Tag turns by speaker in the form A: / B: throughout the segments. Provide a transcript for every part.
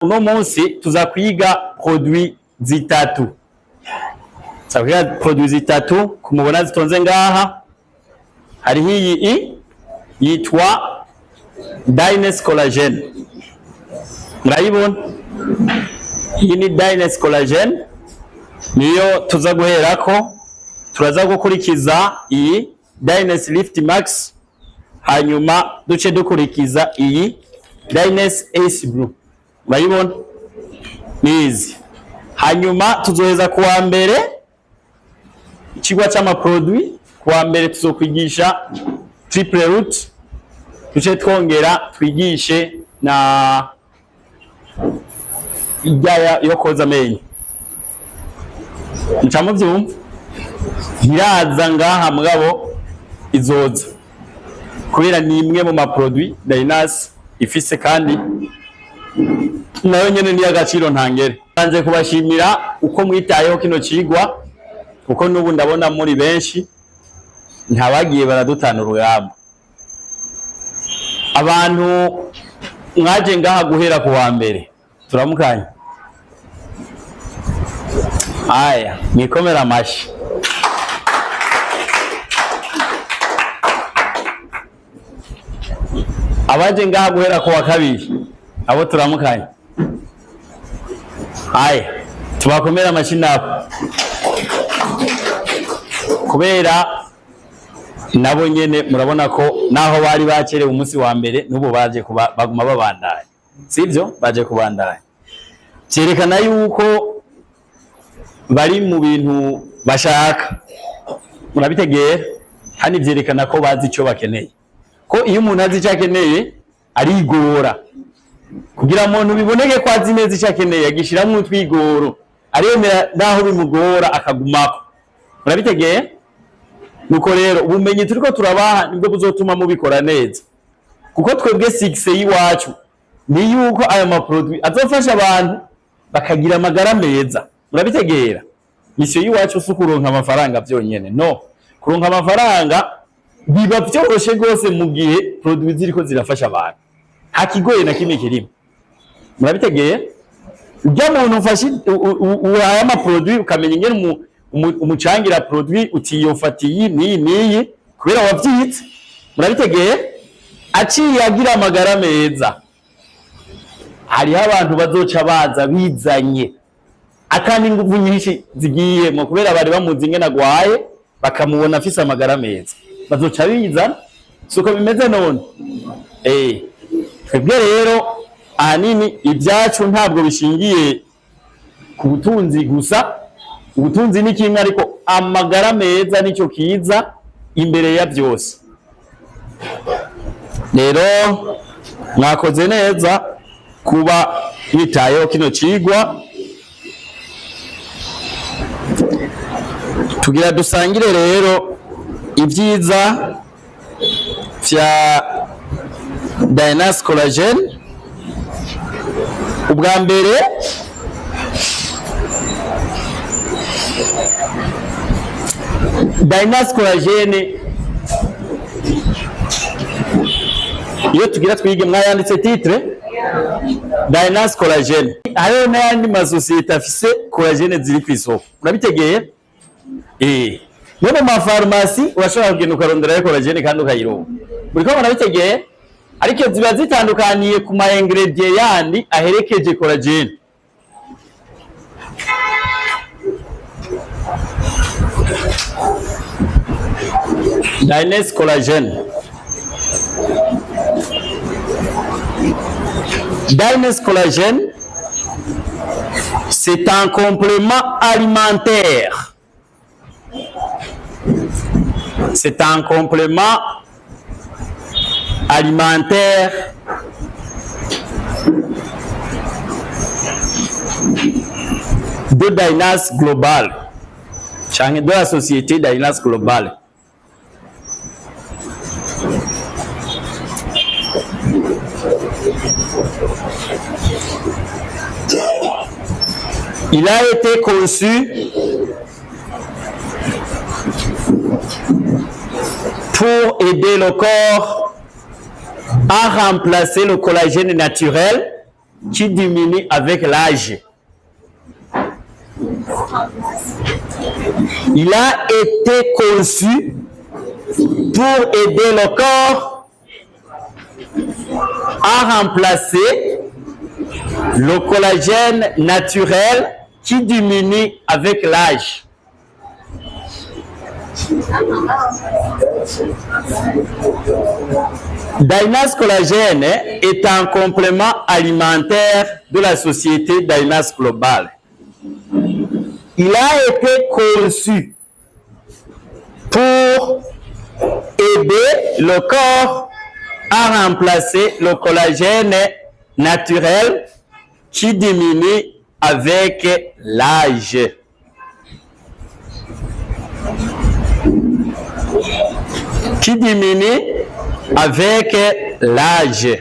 A: Uno munsi tuza kwiga produit zitatu. Tuza produit zitatu kumubona zitonze ngaha. Hariho iyi yitwa Dynes Collagen. Murayibona? Iyi ni Dynes Collagen. Niyo tuza guherako. Turaza gukurikiza iyi Dynes Lift Max. Hanyuma duce dukurikiza iyi Dynes Ace Blue. Murayibona? Nizi. Hanyuma tuzoheza kuwa mbere ikigwa cy'ama produit. Kuwa mbere tuzokwigisha triple root, tuce twongera twigishe na ijya yo koza amenyo. Ncamo byumva iraza ngaha mugabo izoza kubera ni imwe mu ma produit Dynes ifise kandi nayo nyene ni agaciro ntangere. Banze kubashimira uko mwitayeho kino cigwa kuko nubu ndabona muri benshi ntabagiye baradutana urugamba. Abantu mwaje ngaha guhera ku wa mbere turamukanye. Aya nikomera amashi. Abaje ngaha guhera ku wa kabiri abo turamukanye. Aya tubakomera amashi nabo kubera nabo nyene murabona ko naho bari bacerewe umunsi wa mbere nubo baje baguma babandanya, sivyo? Baje kubandanya, cyerekana yuko bari mu bintu bashaka. Murabitegera hani byerekana ko bazi icyo bakeneye, ko iyo umuntu azi icyo akeneye arigora kugira umuntu biboneke ko azi neza icyo akeneye agishiramo utwigoro aremera naho bimugora akagumako. Murabitegera? Nuko rero ubumenyi turiko turabaha nibwo buzotuma mubikora neza, kuko twebwe success yiwacu ni yuko aya ma produit azofasha abantu bakagira amagara meza. Murabitegera? Mission yiwacu sukuronka amafaranga byonyene, no, kuronka amafaranga biba byoroshe gose mu gihe produit ziriko zirafasha abantu, hakigoye na kimwe kirimo. Murabitegera? Ujya muntu ufashe aya ma produit ukamenya ingene umucangira produit utiyofatiye niyi kubera wavyitse. Murabitegeye? Aciye agira amagara meza, hari abantu bazoca baza bizanye akandi ingufu nyinshi zigiye mu kubera bari bamuzi ingene agwaye bakamubona afise amagara meza, bazoca bizana. Suko bimeze none. Twebwe rero ahanini ibyacu ntabwo bishingiye ku butunzi gusa. Ubutunzi ni kimwe ariko amagara meza nicyo kiza imbere ya byose. Rero mwakoze neza kuba mwitayeho kino cigwa. Tugira dusangire rero ibyiza vya Dynes Collagen. Ubwa mbere Dynes Collagen iyo tugira twige mwayanditse titre Dynes Collagen. Hariho n'ayandi masosiyete afise collagen ziri ku isoko. Murabitegeye? No mu mafarmasi urashobora kugenda ukarondera collagen kandi ukayironka. Buriko murabitegeye? Ariko ziba zitandukaniye ku ma ingredient yandi aherekeje collagen. Dynes Collagen. Dynes Collagen, c'est un complément alimentaire. C'est un complément alimentaire de Dynes Global, de la société Dynes Global. Il a été conçu pour aider le corps à remplacer le collagène naturel qui diminue avec l'âge. Il a été conçu pour aider le corps à remplacer le collagène naturel qui diminue avec l'âge. Dynas Collagène est un complément alimentaire de la société Dynas Global. Il a été conçu pour aider le corps à remplacer le collagène naturel qui diminue avec l'âge. Qui diminue avec l'âge.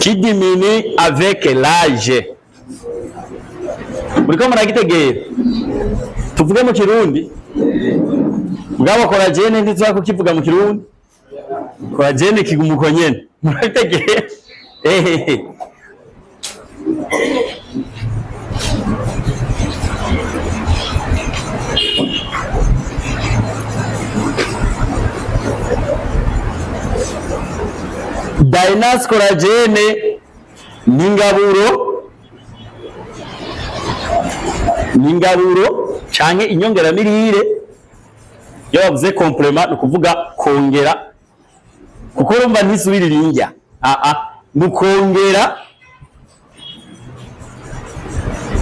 A: Qui diminue avec l'âge. Muriko muragitegera? Tuvuge mu Kirundi. Mugabo collagene ntitwa kukivuga mu Kirundi. Collagene kigumuko nyene. Muragitegera? Dynas Collagene n'ingaburo canke inyongeramirire. Iyo bavuze complement ni ukuvuga kongera, kuko urumva ntisubirira indya. Mukongera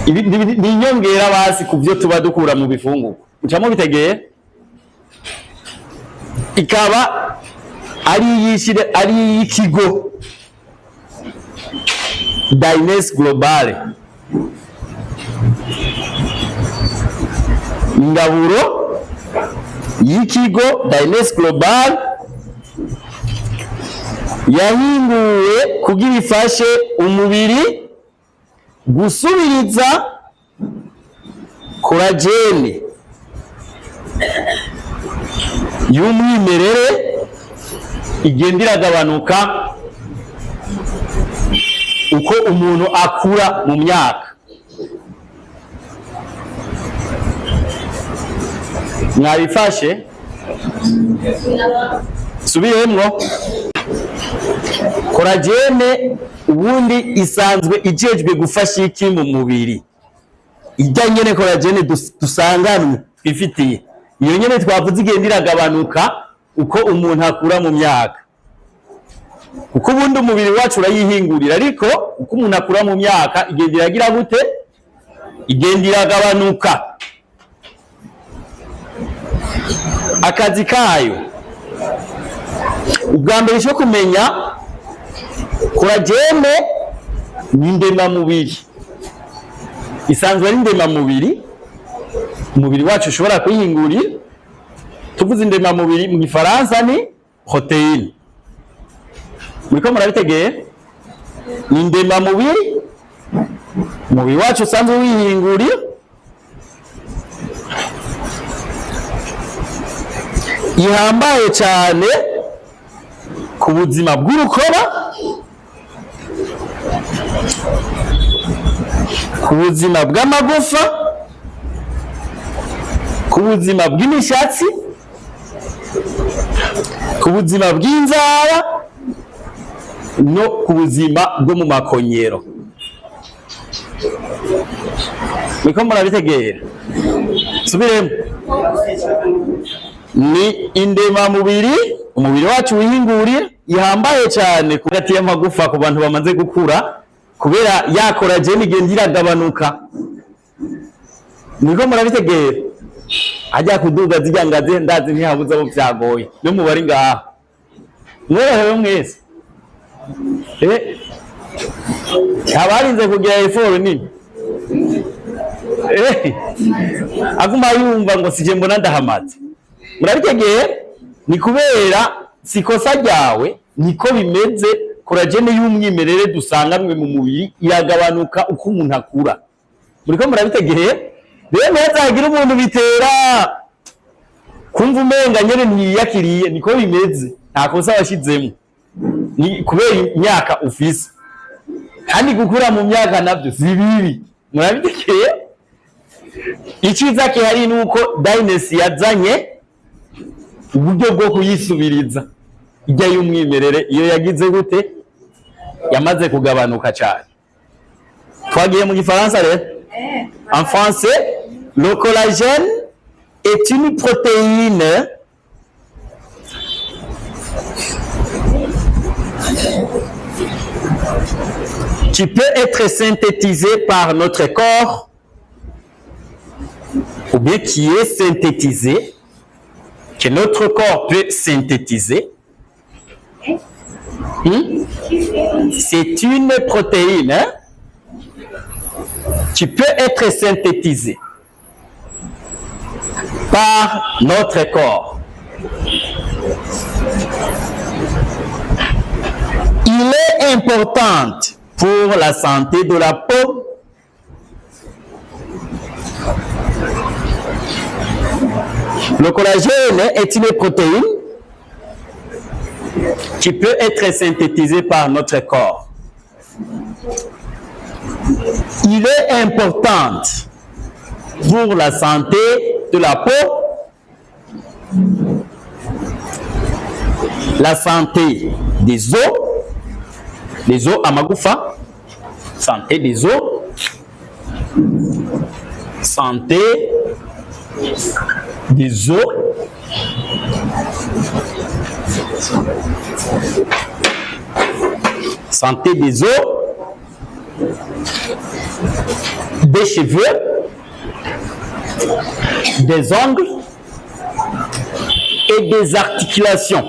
A: ni inyongera basi ku byo tuba dukura mu bifungurwa. Ucamo bitegeye ikaba ari y'ikigo Dynas Global. Ingaburo y'ikigo Dynas Global yahinguwe kugira ifashe umubiri gusubiriza collagene y'umwimerere igenda iragabanuka uko umuntu akura mu myaka. Mwabifashe? Subiremwo. Collagene ubundi isanzwe ijejwe gufasha iki mu mubiri? Ijya nyene collagene dusanganwe ifitiye. Iyo nyene twavuze igenda iragabanuka uko umuntu akura mu myaka. Kuko ubundi umubiri wacu urayihingurira, ariko uko umuntu akura mu myaka igenda iragira gute? Igenda iragabanuka. Akazi kayo ubwa mbere cyo kumenya collagene ni ndemamubiri, isanzwe ari ndemamubiri umubiri wacu ushobora kuyihingurira. Tuvuze indemamubiri mu Gifaransa ni proteine. Muriko murabitegeye? Ni ndemamubiri umubiri wacu usanzwe wihingurira. Ihambaye cyane ku buzima bw'urukoba, ku buzima bw'amagufa, ku buzima bw'imishatsi, ku buzima bw'inzara no ku buzima bwo mu makonyero. Muriko murabitegera? Subiremo. Ni indemamubiri umubiri wacu wihingurira, ihambaye cyane hagati y'amagufa ku bantu bamaze gukura, kubera ya collagene igenda iragabanuka. Muriko murabitegera? Ajya kuduga zijya ngaze ndazi ntihabuze abo byagoye no mubari ngaha. Mworohewe mwese? Abarinze kugira effort nini? Aguma yumva ngo sije mbona ndahamaze. Murabitegeye? Ni kubera sikosa ryawe niko bimeze. Collagene y'umwimerere dusanganwe mu mubiri iragabanuka uko umuntu akura. Muriko murabitegeye? Rero ntazagira umuntu bitera kumva umenga nyene ntiyakiriye, niko bimeze. Nta kosa washizemo. ni kubera imyaka ufise, kandi gukura mu myaka nabyo si bibi. Murabitekeye icyiza kihari nuko Dynasty yazanye uburyo bwo kuyisubiriza ijya y'umwimerere iyo yagize gute yamaze kugabanuka cyane. Twagiye mu gifaransa rero. En français, le collagène est une protéine qui peut être synthétisée par notre corps, ou bien qui est synthétisée, que notre corps peut synthétiser. C'est une protéine qui peut être synthétisée par notre corps. Il est important pour la santé de la peau Le collagène est une protéine qui peut être synthétisée par notre corps. Il est important pour la santé de la peau, la santé des os, les os à Magoufa, santé des os, santé des os, santé des os, des cheveux, des ongles et des articulations.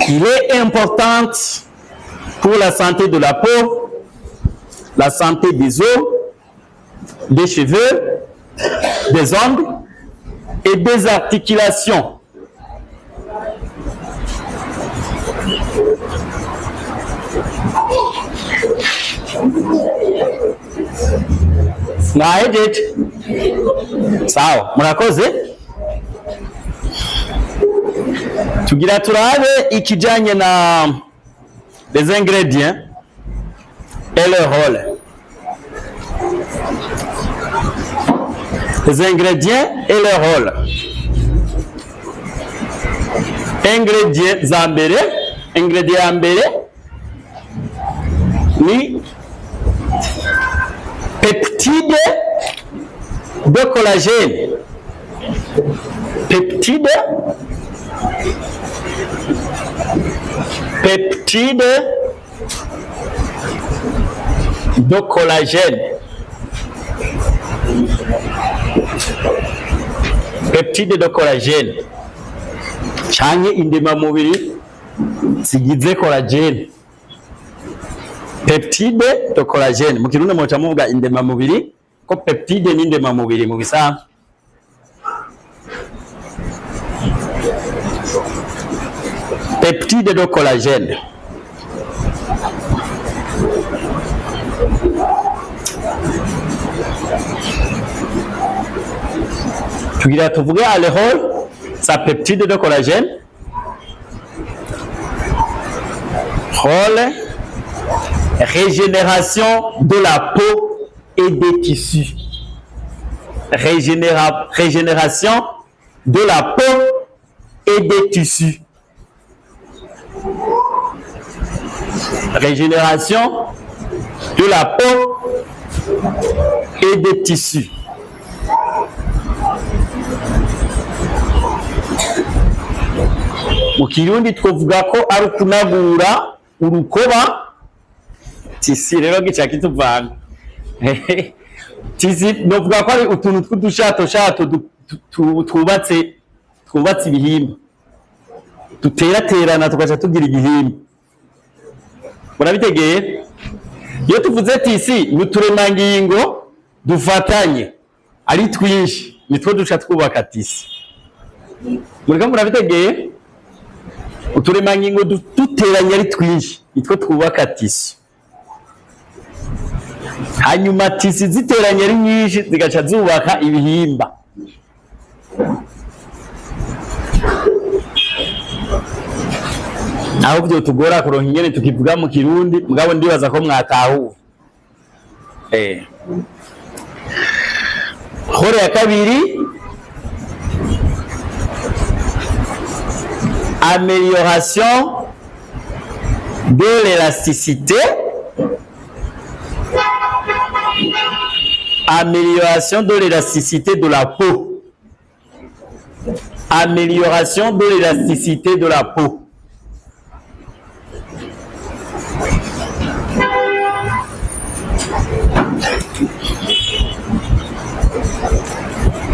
A: Il est important pour la santé de la peau, la santé des os, des cheveux, des ongles et des articulations. Naejet sawa murakoze tugira turabe ikijanye na les ingrédients et leur rôle. Les ingrédients et leur rôle. Ingrédients za mbere, ingrédients ya mbere ni peptide de collagène. Peptide de collagène. Peptide de collagène. Change indemamubiri zigize collagène. Peptide de collagène. Mu kirundi muca muvuga indemamubiri ko peptide ni indemamubiri mu bisanzwe. Peptide de collagène. Tugira tuvuge alcool, sa peptide de collagène. Rôle, régénération de la peau et des tissus. Régénération de la peau et des tissus. Régénération de la peau et des tissus. Mu Kirundi twovuga ko ari kunagura urukoba tisi rero gica kituvanga. Tisi novuga ko ari utuntu tw'udushato twubatse ibihimba. Tuteraterana tugaca tugira igihimba. Murabitegeye? Iyo tuvuze tisi ni uturemangingo dufatanye ari twinshi nitwo duca twubaka tisi. Murika murabitegeye? Uturemangingo duteranye ari twinshi nitwo twubaka tisi. Hanyuma tisi ziteranye ari nyinshi zigaca zubaka ibihimba. aho byo tugora kuronka ingene tukivuga mu Kirundi mugabo ndibaza ko mwatahuye. Hore ya kabiri, amélioration de l'élasticité, amélioration de l'élasticité de la peau, amélioration de l'élasticité de la peau.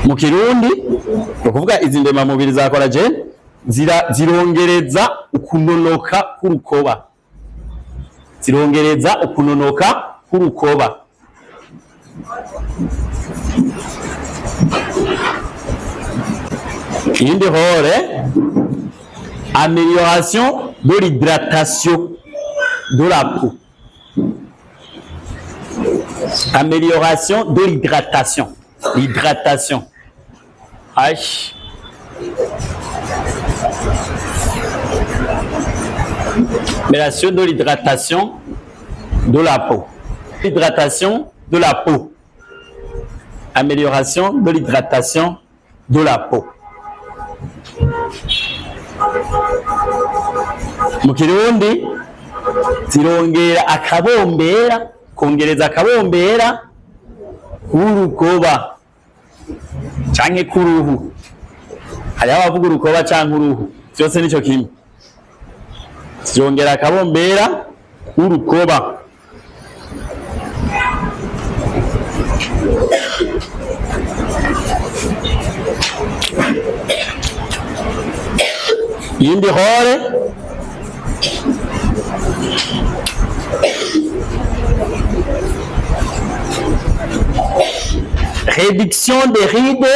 A: Mu Kirundi ukuvuga izi ndema mubiri za collagen zirongereza ukunonoka k'urukoba, zirongereza ukunonoka k'urukoba. Iyindi hore, amélioration de l'hydratation de la peau, amélioration de l'hydratation, l'hydratation. H. Amélioration de l'hydratation de la peau. Hydratation de la peau. Amélioration de l'hydratation de la peau. Mu Kirundi zirongera akabombera, kongereza akabombera k'urukoba canke k'uruhu. Hari abavuga urukoba canke uruhu, byose nico kimwe. Zirongera akabombera k'urukoba. Yindi hore, réduction des rides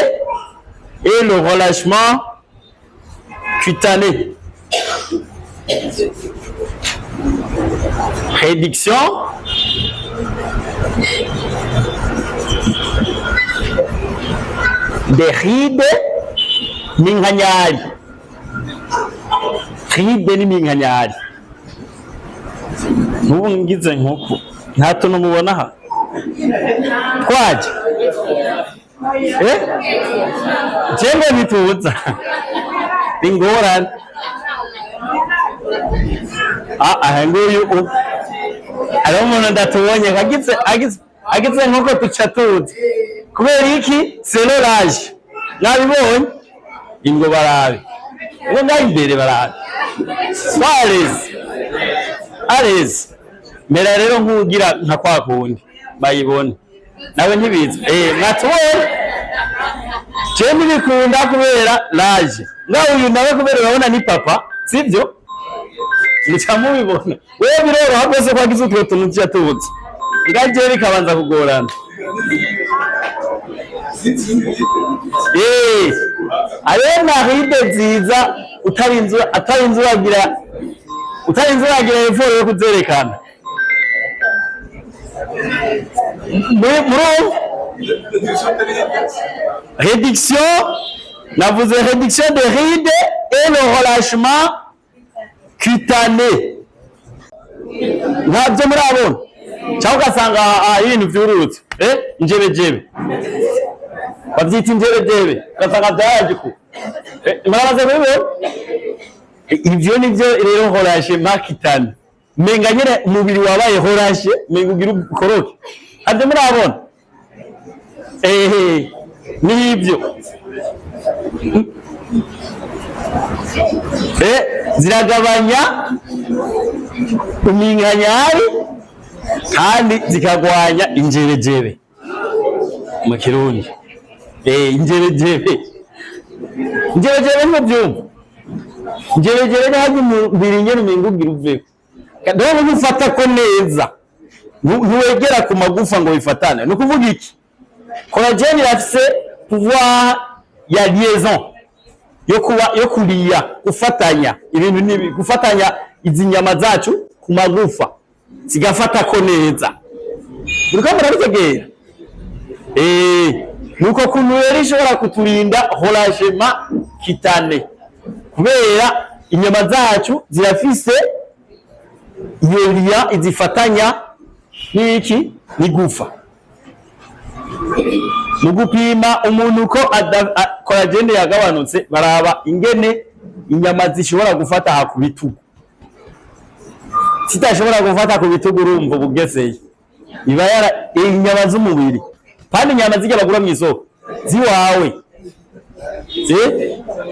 A: et le relâchement cutané. Réduction des rides n'inganyari. Ride n'iminkanyari. Nubu ngize nkuko nta tuntu mubona ha twaje jengo nituza ingorane nguyu ariho umuntu ndatubonye agize nkuko tuca tuzi kubera iki selorage nabibonye ingo barabe ngo ngaho imbere barabe arezi mbere rero nk'ugira nka kwa kundi bayibone nawe ntibizi mwatubonye je ntibikunda kubera laje ngaho uyu nawe kubera urabona ni papa sibyo nica mubibona wewe biroroha rwose ko wagize utwo tuntu tuca tuzi ngaje bikabanza kugorana ariyo naride nziza utarinze uragira eforo yo kuzerekana réduction, navuze réduction de rides et le relâchement cutané. Ntabyo murabona cyangwa ugasanga ibintu byurutse injebejebe babyita injebejebe ugasanga byaje ku murabaze kubibona ivyo nivyo rero relâchement cutané. Menga nyine umubiri wabaye horashe menga ugira ukoroke ntabyo murabona nibyo ziragabanya iminkanyari kandi zikagwanya injebejebe mu Kirundi. Injebejebe ntibyumva injebejebe ntabwo umubiri nyine umenga ugira uveko kandi ufata ko neza ntuwegera ku magufa ngo bifatane. Ni ukuvuga iki? Collagen irafise pouvoir ya liaison yo kuriya gufatanya ibintu nibi gufatanya izi nyama zacu ku magufa zigafata ko neza. Uriko murabitegera nuko kuntu rero ishobora kuturinda relâchement kitane, kubera inyama zacu zirafise iyo liya izifatanya n'iki n'igufa. Mu gupima umuntu ko collagen yagabanutse baraba ingene inyama zishobora gufata ha ku bitugu. Zitashobora gufata ku bitugu urumva bugeseye iba yara inyama z'umubiri, kandi inyama zijya bagura mu isoko ziwawe.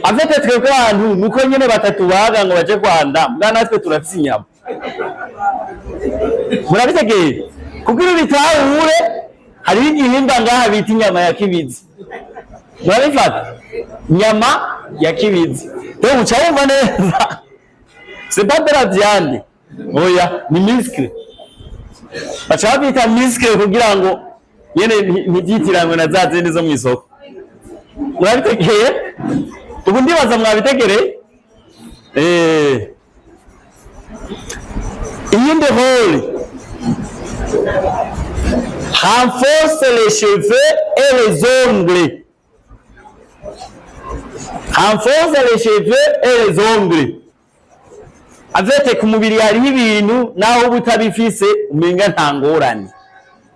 A: Afite twebwe abantu nuko nyene batatu baga ngo baje kwanda mbwa natwe turafise inyama. Murabitegeye kugira bitahure hari igihimba ngaha bita inyama ya kibizi. Murabifata inyama ya kibizi rero mucawumva neza, c'est pas de la viande, oya ni muscle. Bacha bita muscle kugira ngo yene ntibyitiranwe na za zindi zo mu isoko. Murabitegeye ubu ndibaza mwabitegereye. Iyindi rôle renforce les cheveux et les ongles. Renforce les cheveux et les ongles. Avete ku mubiri hari ibintu naho butabifise umenga ntangorane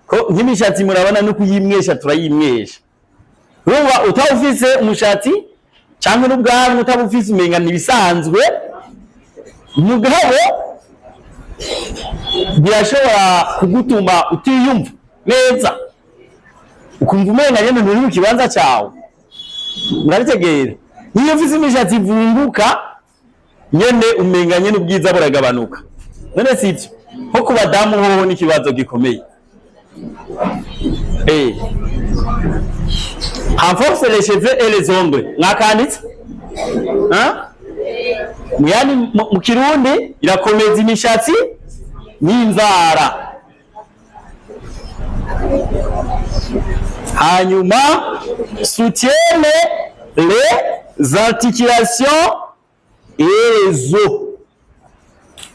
A: ko nk'imishatsi murabona no kuyimwesha turayimwesha. Ruba utawufise umushatsi cyangwa n'ubwanwa utabufise umenga nibisanzwe, mugabo birashobora kugutuma utiyumva neza ukumva umenga nyene nturi mu kibanza cyawe. Murabitegera niyo ufise imishatsi ivunguka nyene umenga nyene ubwiza buragabanuka. None sivyo nko ku badamu hoho n'ikibazo gikomeye. Renforce les cheveux et les ongles. Mwakanditse? Muyani mu Kirundi irakomeza imishatsi n'inzara. Hanyuma soutienne les articulations et les os.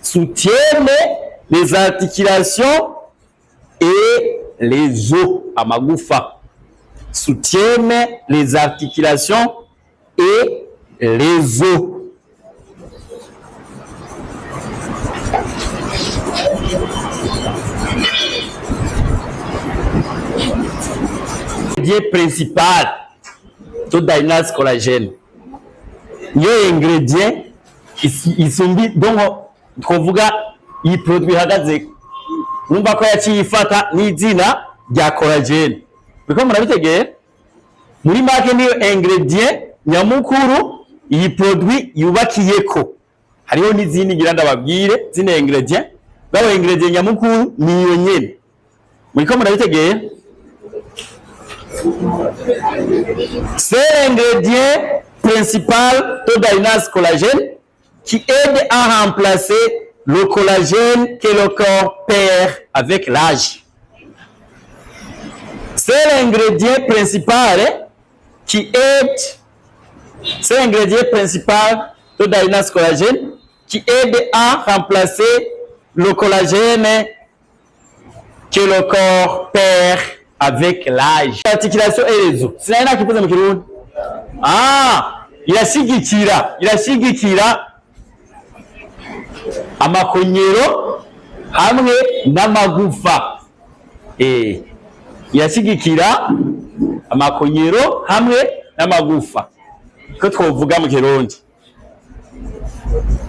A: Soutienne les articulations et les os. Amagufa. Soutienne les articulations et les os. L'ingrédient principal de Dynas Collagène, iyo ingrédient isumbi donc twovuga iyi produit ihagaze numva ko yakiyifata n'izina rya collagène. Biko murabitegeye muri make niyo ingrédient nyamukuru iyi produit yubakiyeko. Hariho n'izindi ngira ndababwire zine ingrédient, bawo ingrédient nyamukuru niyo nyene. Muriko murabitegeye c'est l'ingrédient principal de Dynas Collagène qui aide à remplacer le collagène que le corps perd avec l'âge. C'est l'ingrédient principal qui aide, c'est l'ingrédient principal de Dynas Collagène qui aide à remplacer le collagène que le corps perd avec l'âge. Articulation et les os. Sinaina kipoza mu Kirundi. Irashigikira amakonyero hamwe n'amagufa. Irashigikira amakonyero hamwe n'amagufa. Ko twovuga mu Kirundi.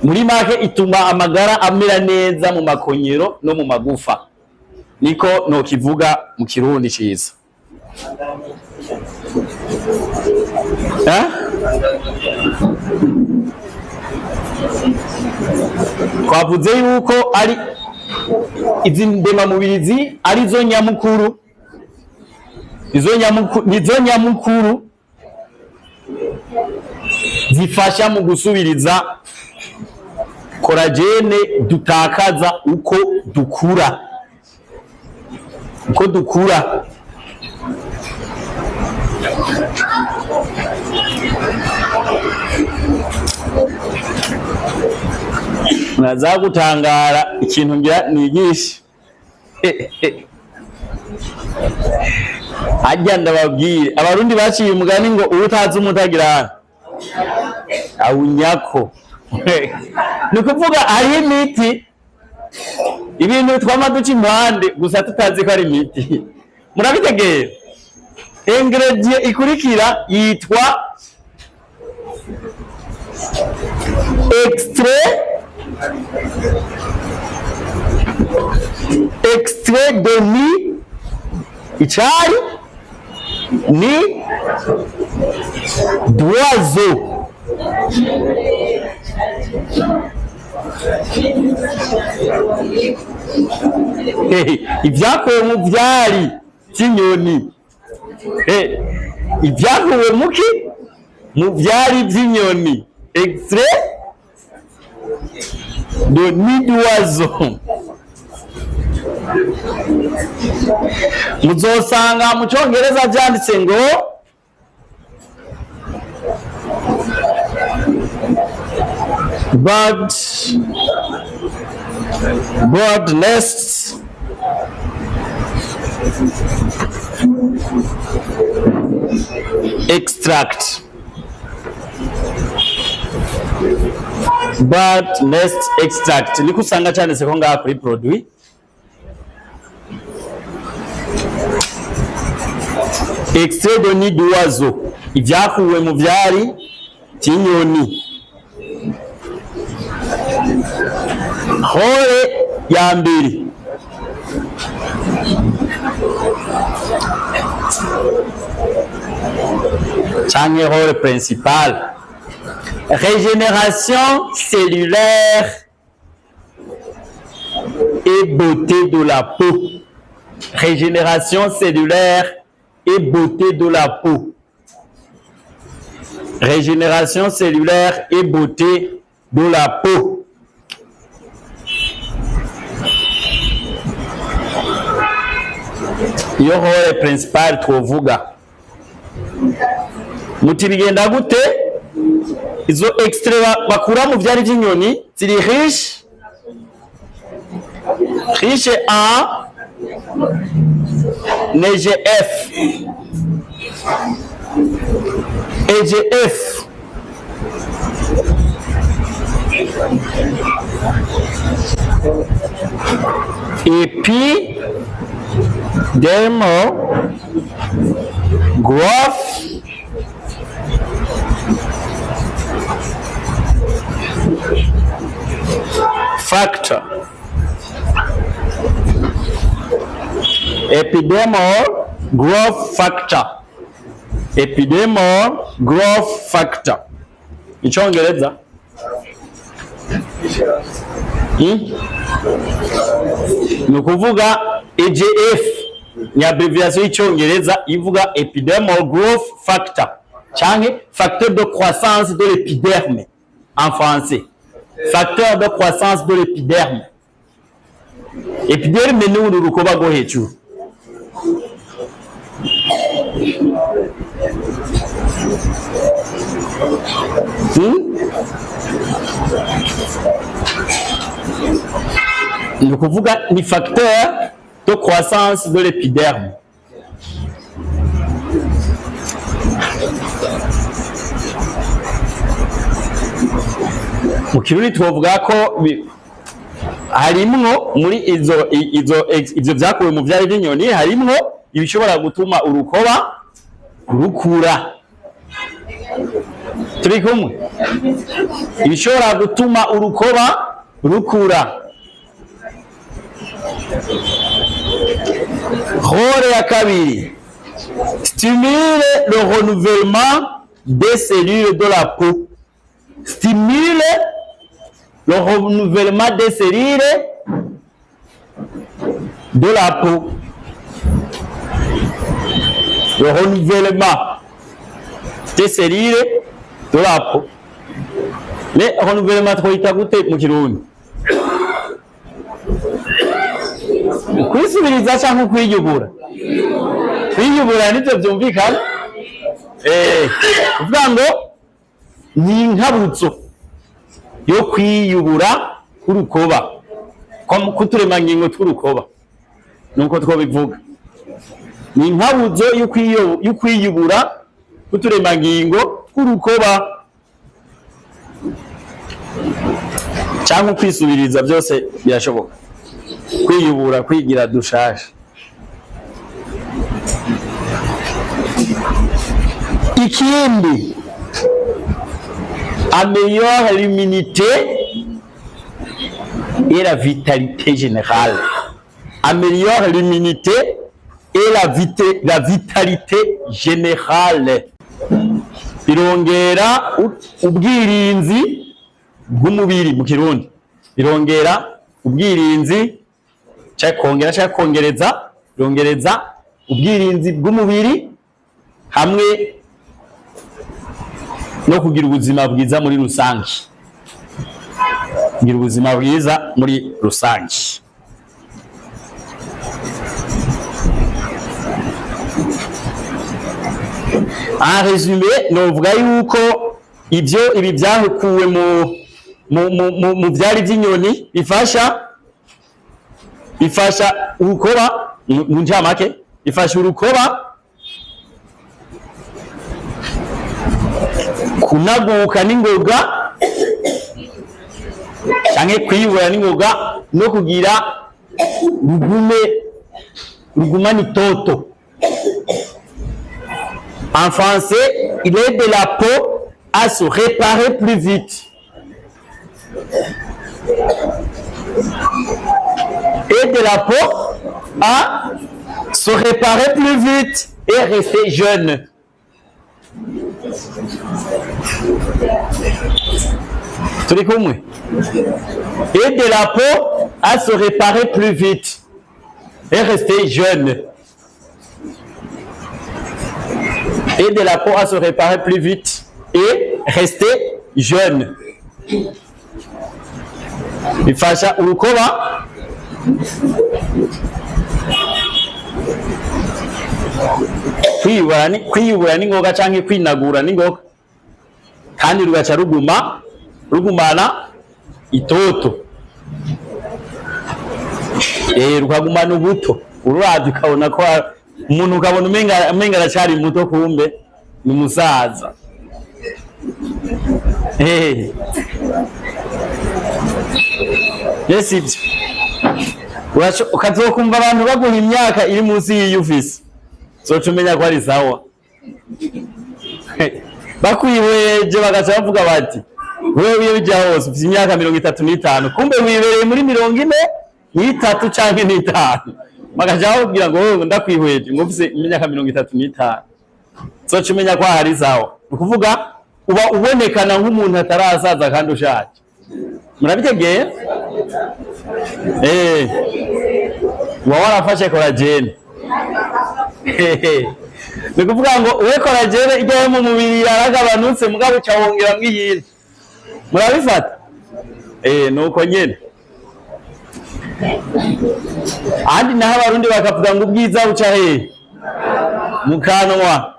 A: Muri make ituma amagara amera neza mu makonyero no mu magufa. Niko no kivuga mu Kirundi ciza. Twavuze yuko ari izi ndemamubiri ari zo nyamukuru, izo nyamukuru zifasha mu gusubiriza collagène dutakaza uko dukura. Naza gutangara ikintu ngira nigisha. Ajya ndababwire abarundi baciye umugani ngo utazi umutagira awunyako. Nukuvuga ari imiti ibintu twama duca impande gusa tutazi ko ari imiti. Murabitegera? Ingredient ikurikira yitwa extrait de nid ichari ni d'oiseau. Ibyakuwe mu byari by'inyoni. Ibyakuwe muki mu byari by'inyoni. Extrait de nid d'oiseau. Muzosanga mu Cyongereza byanditse ngo bird nests extract. Bird nest extract niko usanga cyanditse ko ngaha kuri produit. Extrait de nid d'oiseau, ibyakuwe mu byari by'inyoni. Hore ya mbere canke hore principal, régénération cellulaire et beauté de la peau. Régénération cellulaire et beauté de la peau. Régénération cellulaire et beauté de la peau. Iyo hore principal twovuga muti bigenda gute? Izo extrait bakura mu byari by'inyoni ziri riche en EGF. EGF Epidermal growth factor. Epidermal growth factor. Epidermal growth factor. Icyongereza? Nukuvuga EGF ni abbreviation y'icyongereza ivuga epidermal growth factor cyangwa facteur de croissance de l'épiderme en français. Facteur de croissance de l'épiderme. Epiderme ni urukoba rwo hejuru. Ni kuvuga ni facteur de croissance de l'épiderme. Mu Kirundi twovuga ko harimwo muri ivyo byakuwe mu byari by'inyoni harimwo ibishobora gutuma urukoba rukura. Turi kumwe? Ibishobora gutuma urukoba rukura. Hore ya kabiri, stimule le renouvellement des cellules de la peau. Stimule le renouvellement des cellules de la peau. Le renouvellement des cellules de la peau. Le renouvellement twita gute mu Kirundi? Kwisubiriza cyangwa kwiyubura? Kwiyubura nibyo byumvikana. Uvuga ngo ni inkabutso yo kwiyubura k'urukoba, kuturemangingo tw'urukoba, nuko twobivuga. ni inkabuzo y'ukwiyubura k'uturemangingo tw'urukoba cyangwa kwisubiriza, byose birashoboka. Kwiyubura, kwigira dushasha. Ikindi, améliore l'immunité et la vitalité générale. Améliore l'immunité et la vitalité générale. Birongera ubwirinzi bw'umubiri mu Kirundi. Birongera ubwirinzi birongereza ubwirinzi bw'umubiri hamwe no kugira ubuzima bwiza muri rusange. Kugira ubuzima bwiza muri rusange. En résumé, novuga yuko ibi byahukuwe mu byari by'inyoni bifasha urukoba mu njamake, bifasha urukoba kunaguka n'ingoga canke kwibura n'ingoga no kugira rugumana itoto. En français, il aide la peau à se réparer plus vite. Aide la peau à se réparer plus vite et rester jeune. Turi kumwe? Aide la peau à se réparer plus vite et rester jeune. Aide la peau à se réparer plus vite et rester jeune. Bifasha urukoba kwiyubura n'ingoga canke kwinagura n'ingoga, kandi rugaca rugumana itoto, rukagumana ubuto. Uravye ukabona ko umuntu, ukabona umenga aracari muto, kumbe ni musaza. Yes, ibyo ukazokumva abantu baguha imyaka iri munsi y'iyufise, zoca umenya ko ari sawa. Bakwihweje bagaca bavuga bati, wewe iyo bijya hose ufite imyaka 35, kumbe wibereye muri 43 canke 5. Bagaca bakubwira ngo wewe ndakwihweje ngo ufite imyaka 35, zoca umenya ko ari sawa. Ukuvuga uba ubonekana nk'umuntu atarasaza kandi ushaje. Murabitegeye? Uba warafashe collagen. Ni kuvuga ngo uwe collagen ijyayo mu mubiri yaragabanutse, mugabo uca wongeramwo iyindi. Murabifata? Nuko nyene. Andi naho abarundi bakavuga ngo ubwiza buca hehe? Mu kanwa.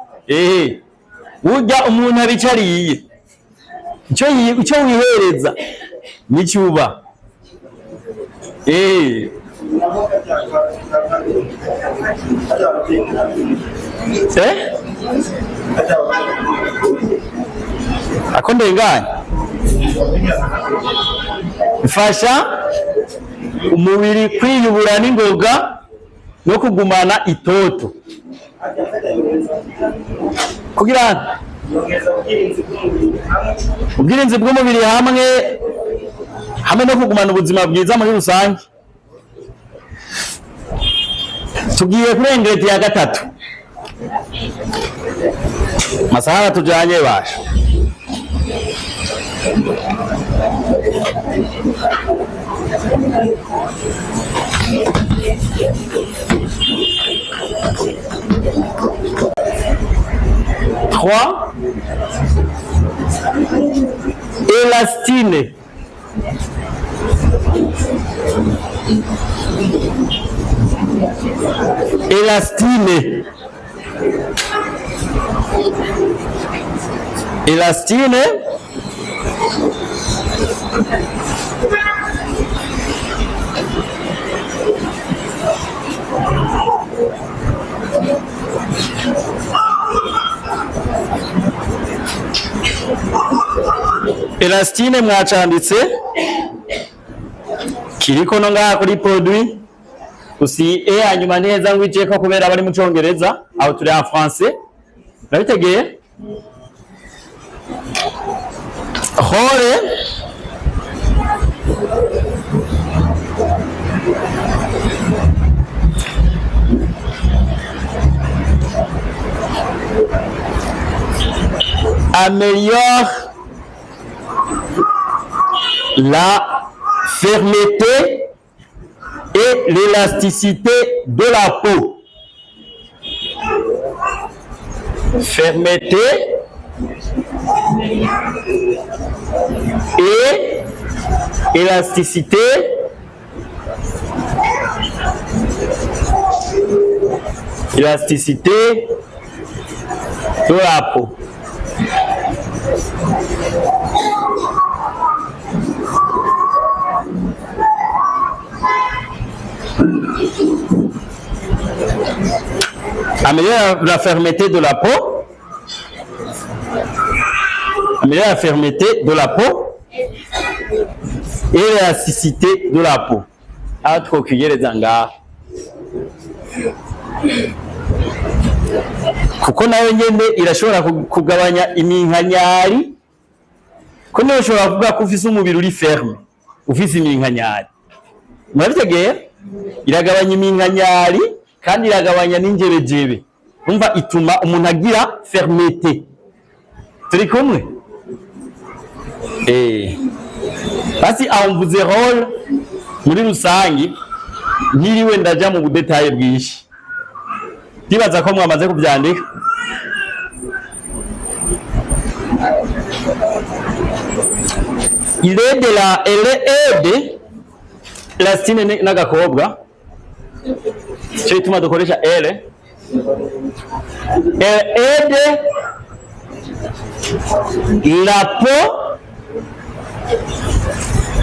A: Burya umuntu abicariye, icyo wihereza n'icyuba. Ako ndenganya bifasha umubiri kwiyubura n'ingoga no kugumana itoto, kugira ubwirinzi bw'umubiri hamwe no kugumana ubuzima bwiza muri rusange. Tugiye kuri ingredient ya gatatu, masahara tujanye basha. Trois, élastine. Élastine. Élastine. Elastine mwacanditse kiriko no ngaha kuri produit usi hanyuma neza ngwije ko kubera bari mu Congereza aho turi en français nabitegeye hore améliore la fermeté et l'élasticité de la peau. Fermeté et élasticité de la peau. Améliorer la fermeté de la peau. Améliorer la fermeté de la peau et l'élasticité de la peau. Aho twokwiyereza ngaha kuko nayo nyene irashobora kugabanya iminkanyari, ko nayo ushobora kuvuga ko ufise umubiri uri ferme ufise iminkanyari. Murabitegeye iragabanya iminkanyari kandi iragabanya n'injebejebe, umva ituma umuntu agira fermeté. Turi kumwe basi aho mvuze role muri rusangi ntiriwe ndaja mu budetaye bwinshi, ndibaza ko mwamaze kubyandika. Elle aide Elastine n'agakobwa cyo ituma dukoresha elle aide la peau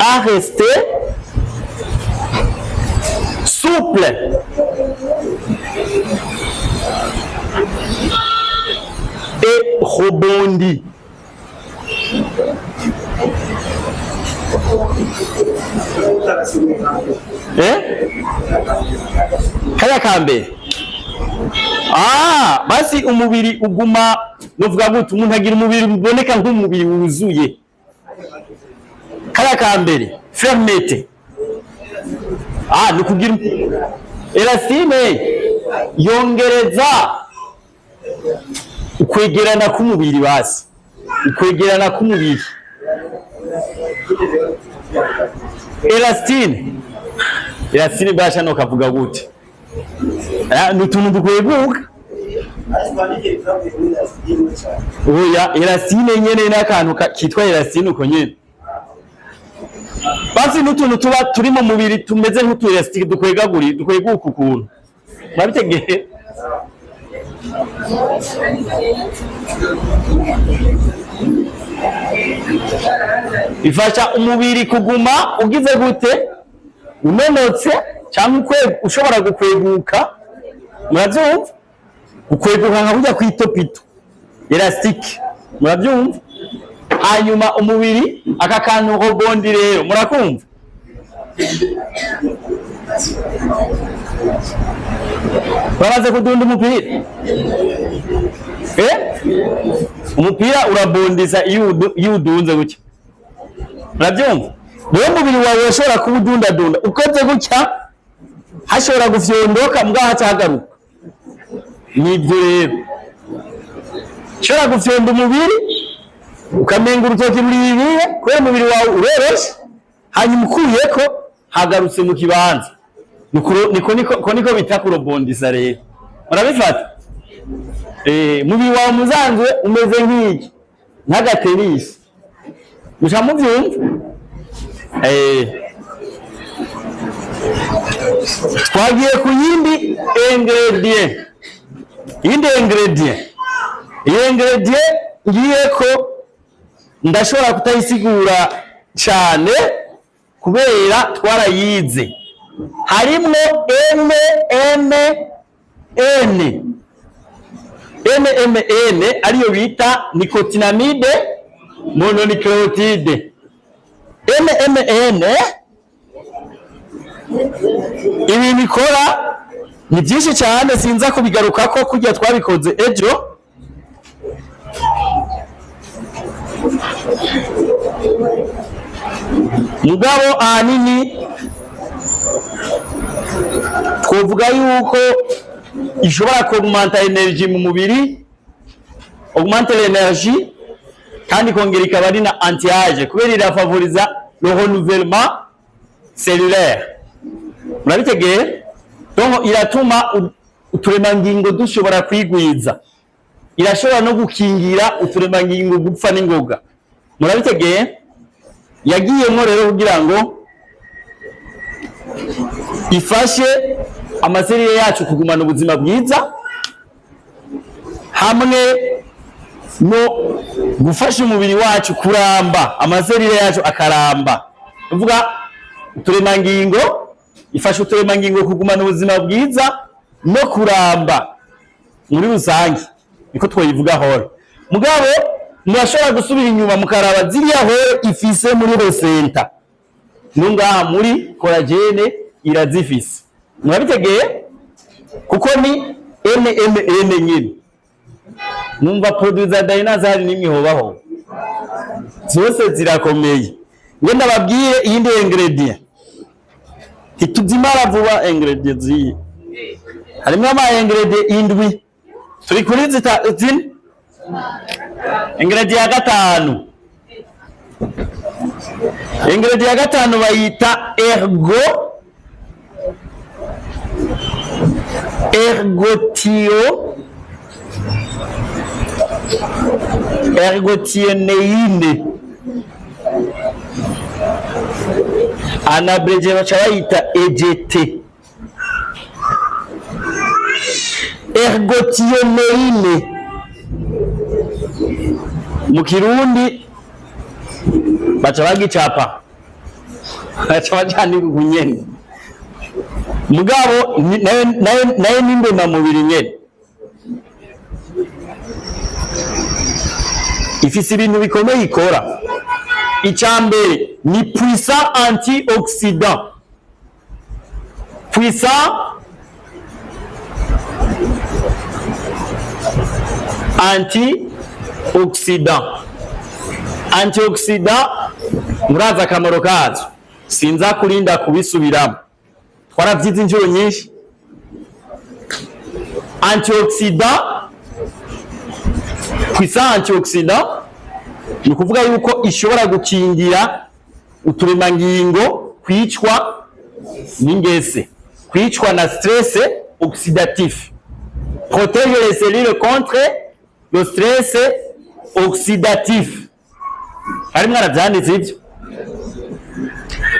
A: à rester souple et rebondie. Kaya kambe basi umubiri uguma novuga gute umuntu agira umubiri uboneka nk'umubiri wuzuye. Kaya kambere fermeté nukugira elastine yongereza ukwegerana k'umubiri, basi ukwegerana k'umubiri. Elastine basha no kavuga gute n'utuntu dukweguka. Oya, elastine nyene n'akantu kitwa elastine uko nyene, basi n'utuntu tuba turi mu mubiri tumeze nk'utu elastike dukweguka ukuntu. Mwabitegeye ifasha umubiri kuguma ugize gute unonotse, cyangwa ushobora gukweguka. Murabyumva gukweguka nka kujya kwitopito elastique, murabyumva. Hanyuma umubiri aka kantu robondi rero murakumva. Bamaze kudunda umupira umupira urabondiza iyo udunze gutya, murabyumva. Rero umubiri wawe ushobora kuba udundadunda ukoze gutya, hashobora gufyondoka mbwa hacagaruka. Nibyo rero ushobora gufyonda umubiri ukamenga urutoki muri bibiye kubera umubiri wawe uroroshe, hanyuma ukuyeko hagarutse mu kibanza. Niko bita kurobondisa rero, murabifata. Umubiri wawe muzanzwe umeze nk'iki nk'agatenisi, gusa mubyumva. Twagiye ku yindi ingredient. Iyo ingredient ngiye ko ndashobora kutayisigura cyane kubera twarayize. Harimwo NMN ariyo bita nicotinamide mononucleotide NMN. Ibi bikora ni byinshi cyane sinza kubigaruka ko kujya twabikoze ejo. Mugabo ahanini twovuga yuko ishobora kuaugmenta energy mu mubiri, augmenter l'énergie, kandi kongera ikaba ari na anti-age kubera irafavoriza le renouvellement cellulaire. Murabitegeye? Donc iratuma uturemangingo dushobora kwigwiza, irashobora no gukingira uturemangingo gupfa n'ingoga. Murabitegeye? Yagiyemo rero kugira ngo ifashe amaserire yacu kugumana ubuzima bwiza hamwe no gufasha umubiri wacu kuramba, amaserire yacu akaramba. Uvuga uturemangingo, ifasha uturemangingo kugumana ubuzima bwiza no kuramba muri rusange, niko twayivuga horo. Mugabo murashobora gusubira inyuma mukaraba ziriya horo ifise muri rosenta nungaha muri collagen irazifise. Murabitegeye? Kuko ni NMN nyine. Numva produit za Dynazari n'imihobaho zose zirakomeye. Ngenda babwiye iyindi ingredient ituzimara vuba. Ingredient ziyi harimo ama ingredient indwi, turi kuri zine. Ingredient ya gatanu, ingredient ya gatanu bayita ergothioneine. Anabreje bacha bayita EGT. Ergothioneine mu Kirundi bacha bagicapa, bacha bajani kunyene. Mugabo naye n'imbema mubiri nyene ifise ibintu bikomeye ikora. Icyambere ni puissant antioxydant. Puissant antioxydant. Antioxydant muraza akamaro kazo, sinza kurinda kubisubiramo, twaravyize inshuro nyinshi. Antioxydant, puissant antioxydant ni kuvuga yuko ishobora gukingira uturemangingo kwicwa n'ingese, kwicwa na stress oxydatif. Protège les cellules contre le stress oxydatif. Ari mwaravyanditse ivyo.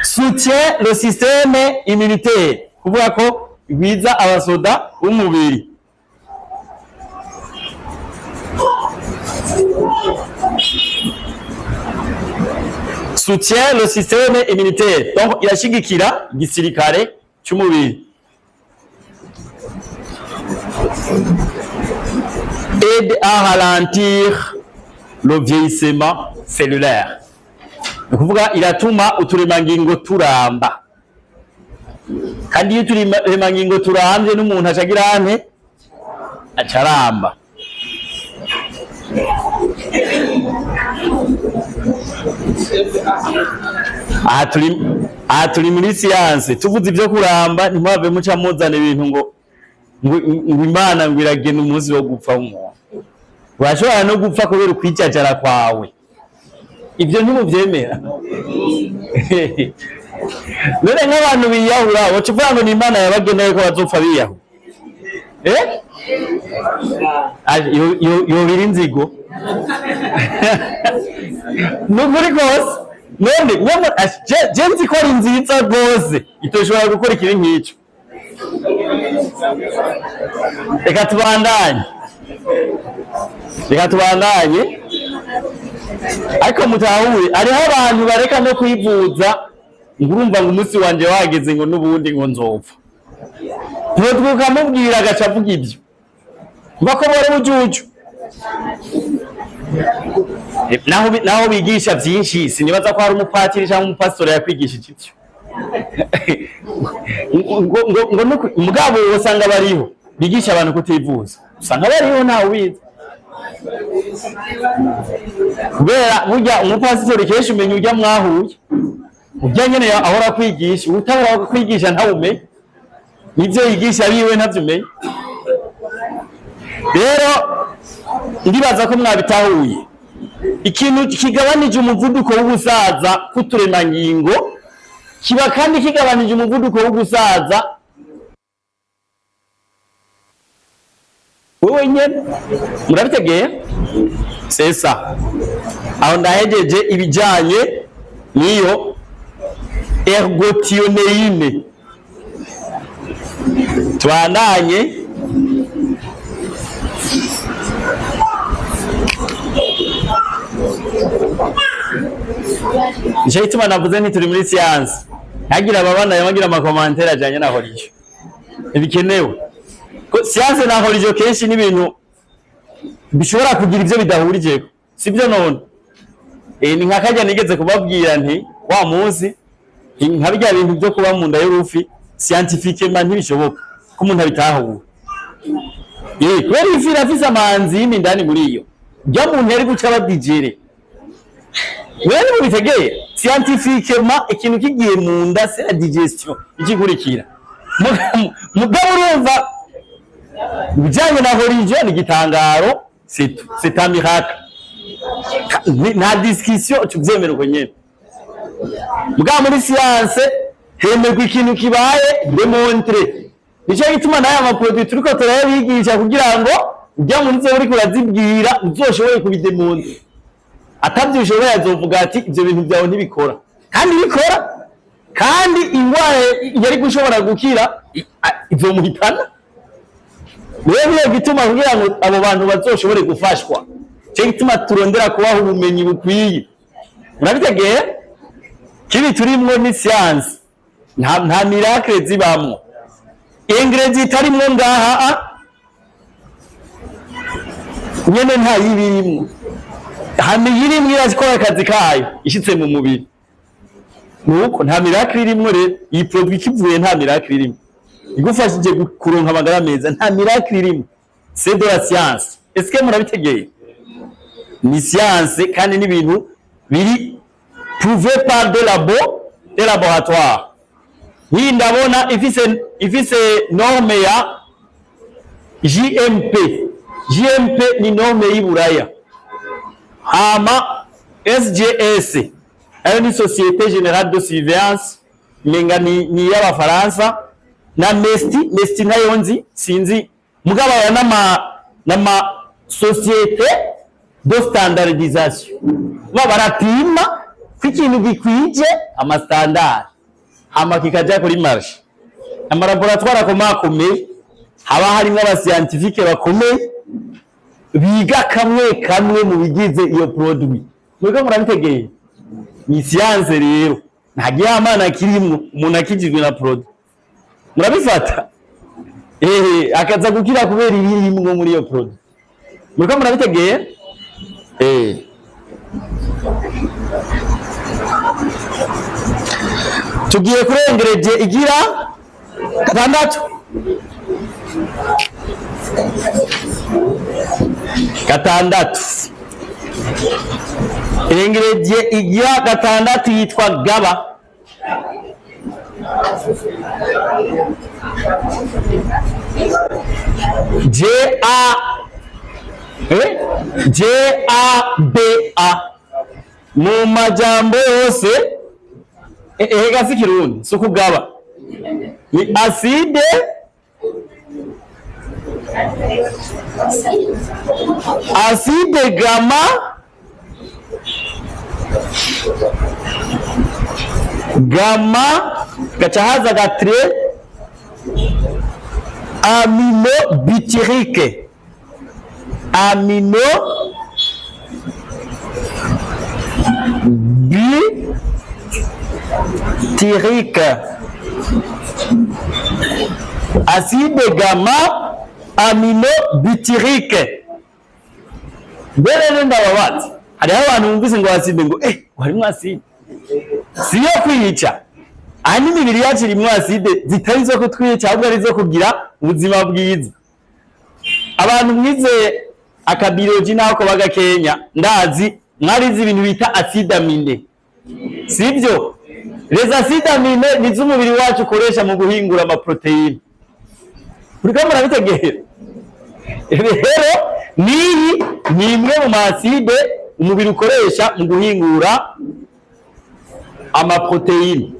A: Soutient le système immunitaire, kuvuga ko igwiza abasoda b'umubiri. Soutient le système immunitaire, donc irashigikira igisirikare cy'umubiri. Aide à ralentir le vieillissement cellulaire. Ni kuvuga iratuma uturemangingo turamba, kandi iyo uturemangingo turambye n'umuntu acagira ane acaramba. Aha turi muri siyanse, tuvuze ibyo kuramba ntimwave muca muzana ibintu ngo Imana ngo iragena umunsi wo gupfa w'umuntu. Urashobora no gupfa kubera ukwicacara kwawe, ibyo ntimubyemera. None nk'abantu biyahura wacu uvuga ngo ni Imana yabageneye ko bazopfa biyahura? Yobira inzigo nukuri rwose. None je nzi ko ari nziza rwose itoshobora gukora ikiri nk'icyo. Reka tubandanye ariko mutahure, hariho abantu bareka no kwivuza ngo urumva ngo umunsi wanje wageze ngo n'ubundi ngo nzopfa. Ntutwuka mubwira agaca avuga ibyo mbako bore bujuju. naho bigisha byinshi sinibaza ko hari umupatiri cyangwa umupasitoro yakwigishije ibyo ngo mugabo usanga bariho bigisha abantu kutivuza usanga bariho ntawe ubizi kubera burya umupasitoro kenshi umenya ujya mwahuye ujya nyene ahora kwigisha utabura kwigisha ntawumenye nibyo yigisha biwe ntavyo umenye rero ndibaza ko mwabitahuye ikintu kigabanije umuvuduko w'ubusaza kuturemangingo kiba kandi kigabanije umuvuduko w'ubusaza wowe nyene murabitegeye sesa aho ndahejeje ibijanye niyo ergotioneine twananye Nicyo gituma navuze nti turi muri science hagira ababana yabagira amakomantere ajanye na horizon ibikenewe ko science na horizon kenshi n'ibintu bishobora kugira ivyo bidahurije sibyo none ni nkakajya nigeze kubabwira nti wa munsi nkabijya bintu byo kuba mu nda y'urufi scientifiquement ntibishoboka ko umuntu abitahura kubera ifi irafise amanzi y'imindani muri iyo bya muntu yari guca badigere wewe mubitegeye scientifiquement ikintu kigiye mu nda c'est la digestion igikurikira mugabo urumva bijanye na horizon igitangaro c'est un miracle nta discussion tubyemera uko nyene mugabo muri science hemerwa ikintu kibaye demontre nicyo gituma nayo amaproduit turiko turayabigisha kugira ngo ujya muri zo uri kurazibwira uzoshobore kubidemontre atabyushoboye azovuga ati ibyo bintu byawe ntibikora kandi bikora kandi ingwara yari gushobora gukira izomuhitana rero gituma kugira ngo abo bantu bazoshobore gufashwa cyo gituma turondera kubaho ubumenyi bukwiye murabitegeye kibi turimwo ni science nta miracle zibamwo ingredient itarimwo ngaha nyene nta yibirimwo hame yirimwo irazikora akazi kayo ishitse mu mubiri nuko nta miracle irimwo rero iyi produit kivuye nta miracle irimwo igufashije kuronka amagara meza nta miracle irimwo c'est de la science est-ce que murabitegeye ni science kandi n'ibintu biri prouvé par des laboratoires hii ndabona ifise norme ya GMP ni norme y'Iburaya hama SGS ayo ni Société Générale de Surveillance menga ni y'Abafaransa na Mesti nayo nzi sinzi mugabo ya nama Société de Standardisation barapima ikintu gikwije ama standard hama kikaja kuri marché ama laboratoire akomakomeye haba harimo abascientifique bakomeye biga kamwe mu bigize iyo produit mwego murabitegeye ni science rero ntagiye amana kirimwo umuntu akijijwe na produit murabifata akaza gukira kubera ibirimwo muri iyo produit mwego murabitegeye tugiye kurengereje igira gatandatu irengereje igira gatandatu yitwa GABA GABA mu majambo yose gasi kirundi suku GABA ni acide gamma gacahaza gatre aminobutyrique acide gamma aminobutyrique mbere ndababaza hariho abantu bumvise ngo acide ngo harimo acide siyo kwica ani imibiri yacu irimo acide zitari zo kutwica ahubwo ari zo kugira ubuzima bwiza. Abantu mwize akabiology nako baga Kenya ndazi mwarize ibintu bita acide amine sivyo. Les acides amine nizo umubiri wacu ukoresha mu guhingura ama protein. Uriko murabitegera rero ni imwe mu acide umubiri ukoresha mu guhingura ama protein.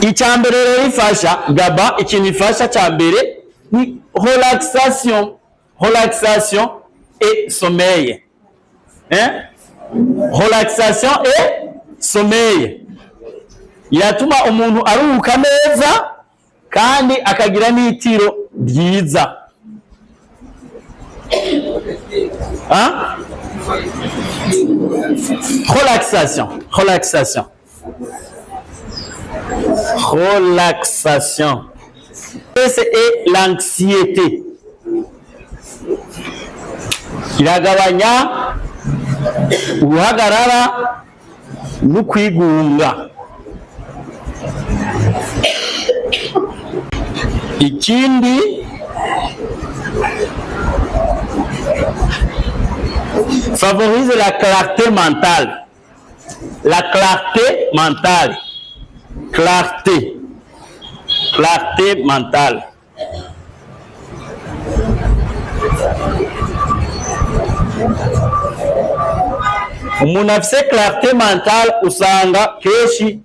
A: Icyambere rero ifasha GABA, ikintu ifasha cyambere ni relaxation et sommeil. Relaxation et sommeil iratuma umuntu aruhuka neza kandi akagira n'itiro ryiza. Relaxation. Et l'anxiété. Iragabanya uruhagarara no kwigunga. Ikindi favorise la clarté mentale. Clarté mentale. Umuntu afise clarté mentale usanga keshi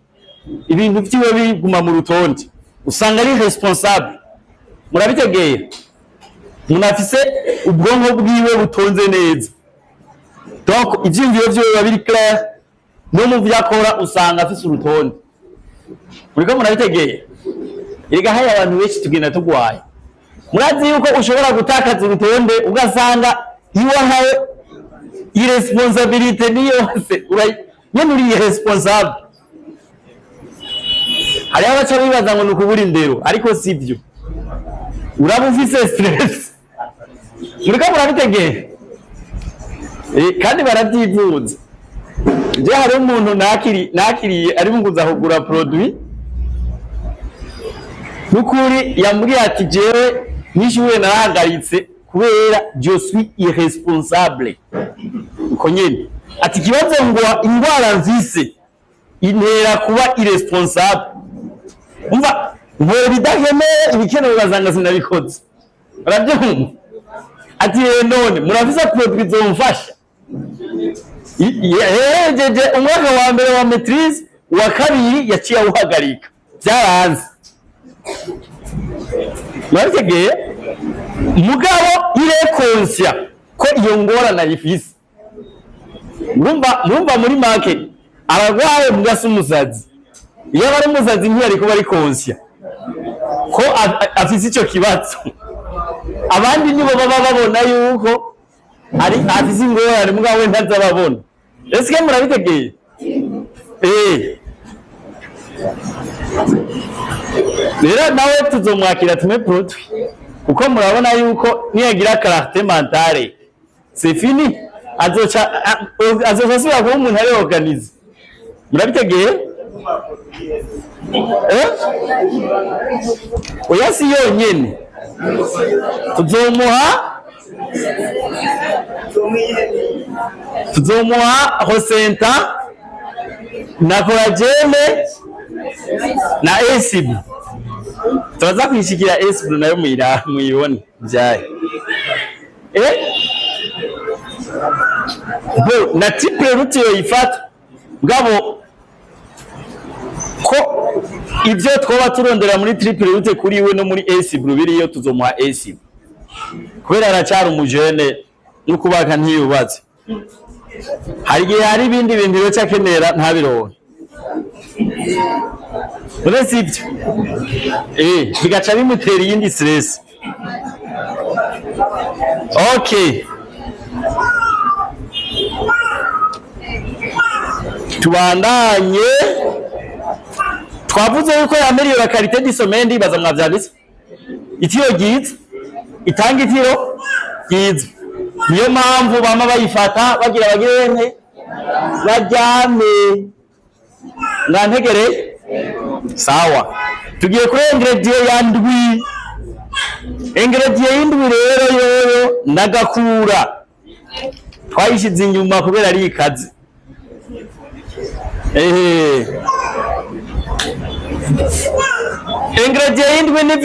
A: ibintu byiwe biguma mu rutonde, usanga ari responsable. Murabitegeye umuntu afise ubwonko bwiwe butonze neza, donc ivyiyumviro vyiwe biba biri clair, no mu vyakora usanga afise urutonde. Muriko murabitegeye erega hari abantu benshi tugenda tugwaye. Murazi yuko ushobora gutakaza urutonde ugasanga iwahawe irresponsabilité ni yose nyene uri irresponsable. Hari abaca bibaza ngo nukubura indero ariko sivyo, uraba ufise stress. Muriko murabitegeye kandi baravyivuza. Je hari umuntu nakiriye ari munguza kugura produit nukuri yambwiye ati jewe nishuwe narahagaritse kubera je suis irresponsable. Uko nyene ati kibazo ngo indwara nzise intera kuba irresponsable. Umva nkora bidahemeye ibikenewe bazanga sinabikoze. Barabyumva ati none murafisa produit zomfasha. Jeje umwaka wa mbere wa maîtrise wa kabiri yaciye uhagarika byaranze. Mwategeye mugabo irekonsia ko iyo ngorana yifise. Murumva muri market aragwaye mugasa umusazi. Iyo bari umusazi ntiyari kuba ari konsia ko afise ico kibazo. Abandi nibo baba babona yuko ari afise ingorane mugabo ntaza babona. Ese murabitegeye rero nawe tuzomwakira tume produit kuko murabona yuko niyagira clarté mentale c'est fini, azoca asubira kuba umuntu ari organize. Murabitegeye oya si yonyene tuzomuha Rosenta na Collagene na acid. Turaza kwishikira acid nayo muyibone byaye na triple route yoyifata ngabo ko ibyo twoba turondera muri triple route kuri we no muri acid biriyo tuzomuha acid kubera aracyari umujene no kubaka ntiyubatse. Hari ibindi bintu yo cyakenera ntabironke. Uretse ibyo bigaca bimutera iyindi stress. Okay, tubandanye. Twavuze yuko yameliyora qualité du sommeil, ndibaza mwavyanditse. Itiyo gize itanga itiro ryiza. Niyo mpamvu bama bayifata bagira bagirene bajyame mwantegere. Sawa, tugiye kuri ingredient ya ndwi. Ingredient y'indwi rero yoyo ndagakura twayishize inyuma kubera ari ikazi. Ingredient y'indwi ni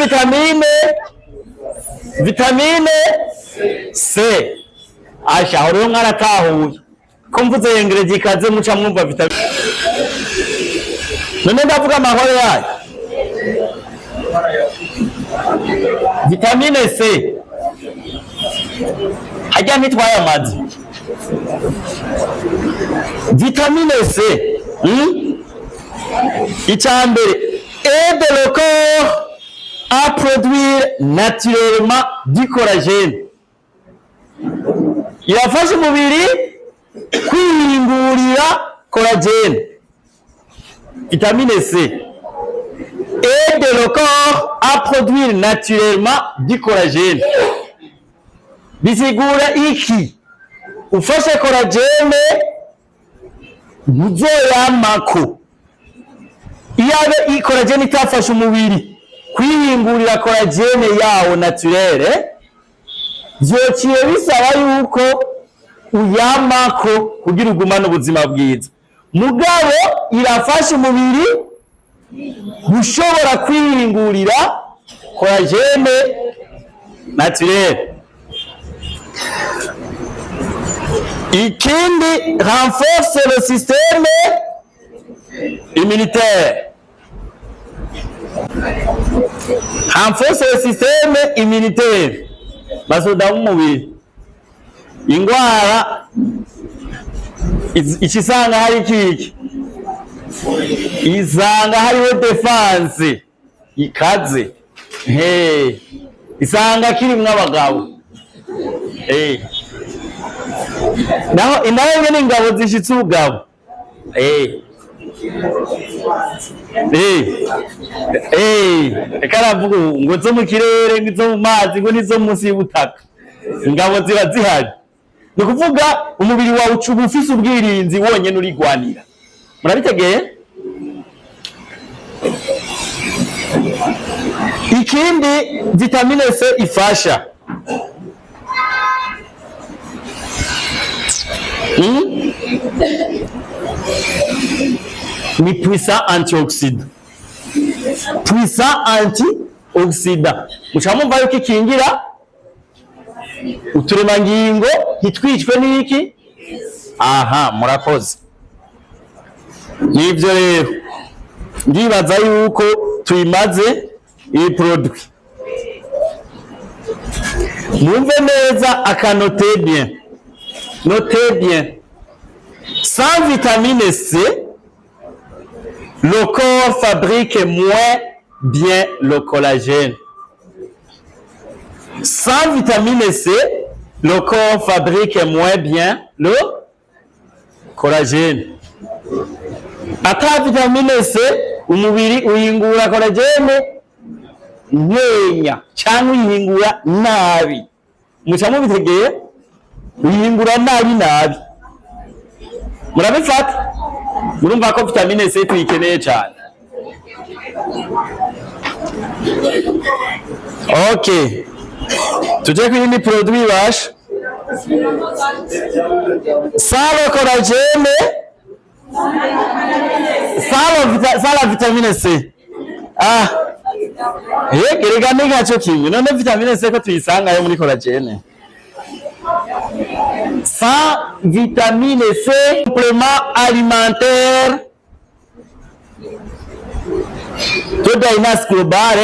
A: vitamine C. Asha horo mwaratahuye ko mvuze ingredient ikaze muca mwumva vitamine. None ndavuga amahoro yayo. Vitamine C hajya nitwaye amazi. Vitamine C icyambere aide le corps à produire naturellement du collagène. Irafasha umubiri kwihingurira collagène. Vitamine C aide le corps à produire naturellement du collagène. Bisigura iki? Ufashe collagène muzoyamako. Iyabe collagène itafasha umubiri kwihingurira collagène yawo naturelle, vyociye bisaba yuko uyamako kugira ugumane ubuzima bwiza. Mugabo irafasha umubiri gushobora kwihingurira collagène naturelle. Ikindi renforce le système immunitaire. Renforce le système immunitaire. Basoda umubiri. Ingwara ikisanga hari kiki. Isanga hariho defense ikaze. Isanga kiri mw'abagabo. Naho indaya nyene ingabo zishitse ubugabo. Ekaravuga ngo zo mu kirere ngizo mu mazi ngo nizo munsi y'ubutaka. Ingabo ziba zihari. Ni kuvuga umubiri wawe ucuba ufise ubwirinzi wonyene urigwanira. Murabitegeye? Ikindi vitamine C ifasha ni puissant antioxydant. Puissant antioxydant. Mucamumva yuko ikingira uturemangingo hitwicwe n'iki? Aha, murakoze. Nivyo rero ndibaza yuko tuyimaze iyi produit. Mwumve neza akanote bien. Notez bien. Sans vitamine C, le corps fabrique moins bien le collagène. Sans vitamine C, le corps fabrique moins bien le collagène. Ata vitamine C, umubiri uyingura collagène nkenya cyangwa uyingura nabi. Mucamu bitegeye uyingura nabi. Murabifata? Murumva ko vitamine C tuyikeneye cyane. Okay. Tujye ku yindi produit bash. Sans le collagène, sans la vitamine C. Erega ni gacho kimwe. None vitamine C ko tuyisanga yo muri collagène. Sans vitamine C, complément alimentaire de Dynas Global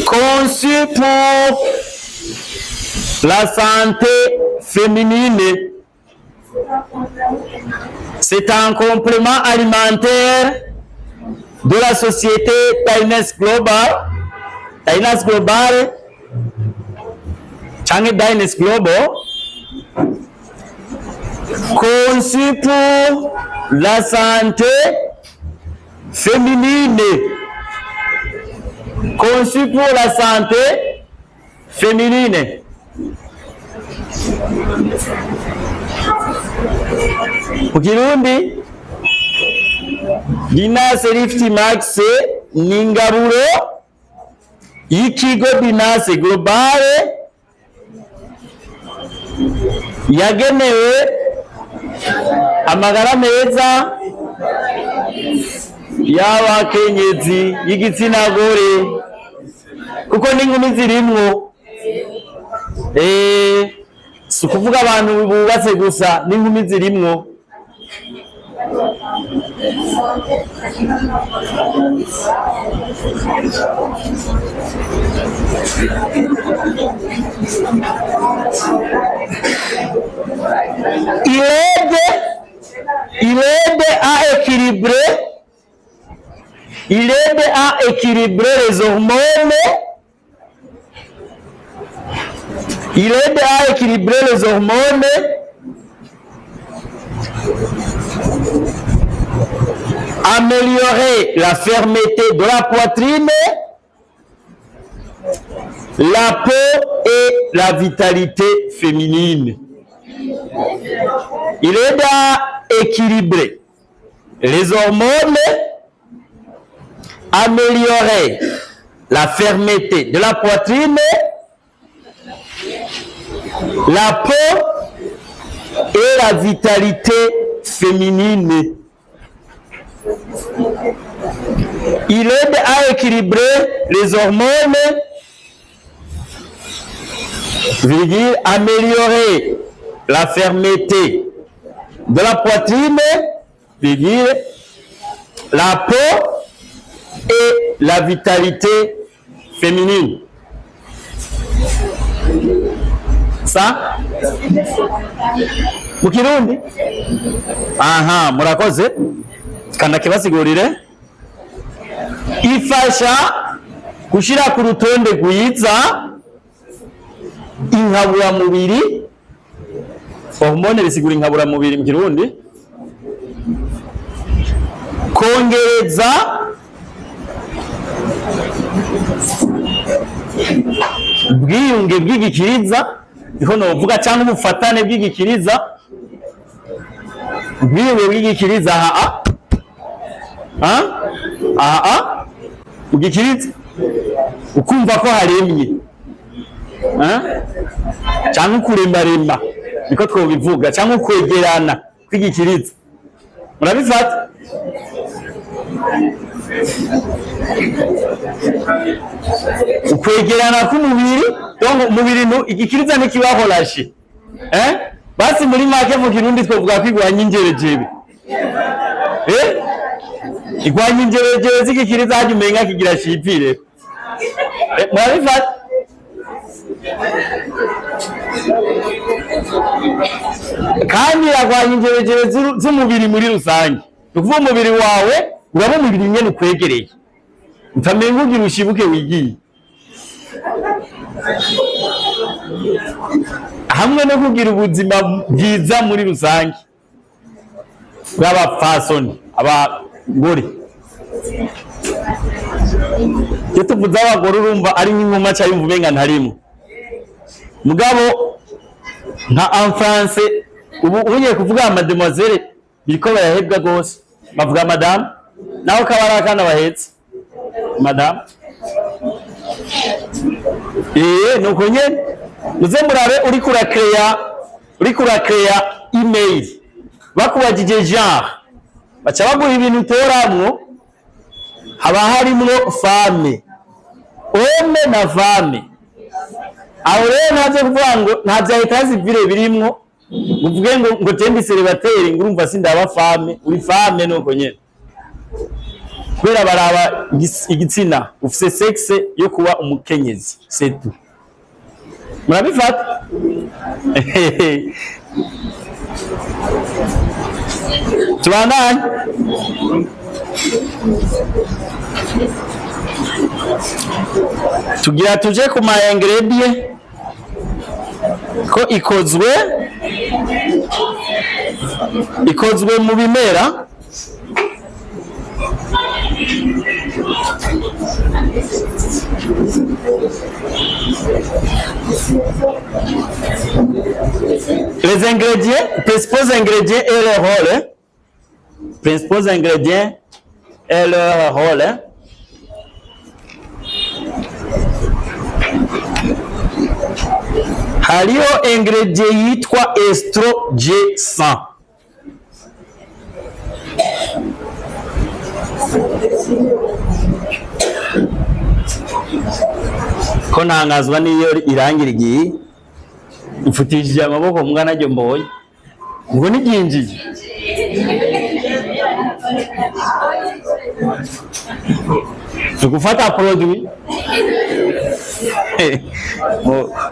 A: conçu pour la santé féminine. C'est un complément alimentaire de la société Dynas Global. Dynas Global Dynas Global, conçu pour la santé féminine. Conçu pour la santé féminine. Mu Kirundi Dinas Lift Max ni ingaburo y'ikigo Dinas Global yagenewe amagara meza y'abakenyezi y'igitsina gore kuko n'inkumi zirimwo. Si ukuvuga abantu bubatse gusa, n'inkumi zirimwo. Il aide à équilibrer les hormones. Il aide à équilibrer les hormones, améliorer la fermeté de la poitrine, la peau et la vitalité féminine. Il aide à équilibrer les hormones, améliorer la fermeté de la poitrine, la peau et la vitalité féminine. Il aide à équilibrer les hormones, améliorer la fermeté de la poitrine, la peau et la vitalité féminine. Ça mu Kirundi? Aha, murakoze. Kana kibasigurire. Ifasha gushira ku rutonde rwiza inkabura mubiri. Hormone bisigura inkabura mubiri mu Kirundi. Kongereza ubwiyunge bw'igikiriza, niho novuga, cyangwa ubufatane bw'igikiriza. Ubwiyunge bw'igikiriza ugikiriza ukumva ko haremye, cyangwa ukurembaremba, niko twobivuga, cyangwa ukwegerana kw'igikiriza. Murabifata? Ukwegerana k'umubiri, donc umubiri igikiriza ntikibaholashe. Basi muri make mu Kirundi twovuga ko igwanya injerejebe. Igwanya injerejebe z'igikiriza haje umenga kigira shipire. Murabifata? Kandi yagwanya injerejebe z'umubiri muri rusange. Nukuvuga umubiri wawe uraba umubiri nyene ukwegereye, utamenga ugira ushibuke wigiye, hamwe no kugira ubuzima bwiza muri rusange bw'abapfasoni, abagore. Iyo tuvuze abagore urumva ari nk'inkuma cyangwa yumva umenga ntarimo. Mugabo nka en France ubu unye kuvuga mademoiselle biriko barahebwa gose, bavuga madame, naho kabara akana bahetse madame. Nuko nyene muze murabe uri kurakreya email bakubajije genre, baca baguha ibintu utoramwo, haba harimwo femme, homme na femme. Aho rero ntaze kuvuga ngo nta bya leta zivire birimwo, uvuge ngo tendi célibataire, ngo urumva sindaba femme, uri femme nuko nyene. Kubera baraba igitsina, ufise sexe yo kuba umukenyezi, c'est tout. Murabifata? Tubandanye. Tugira tuje ku ma ingredient ko ikozwe mu bimera. Les ingrédients, principaux ingrédients et leur rôle. Principaux ingrédients et leur rôle. Hariho ingredient yitwa estrogen. Ko ntangazwa niyo irangira igihe mfutishije amaboko mbwa naryo mboye ngo niginjiye tugufata produit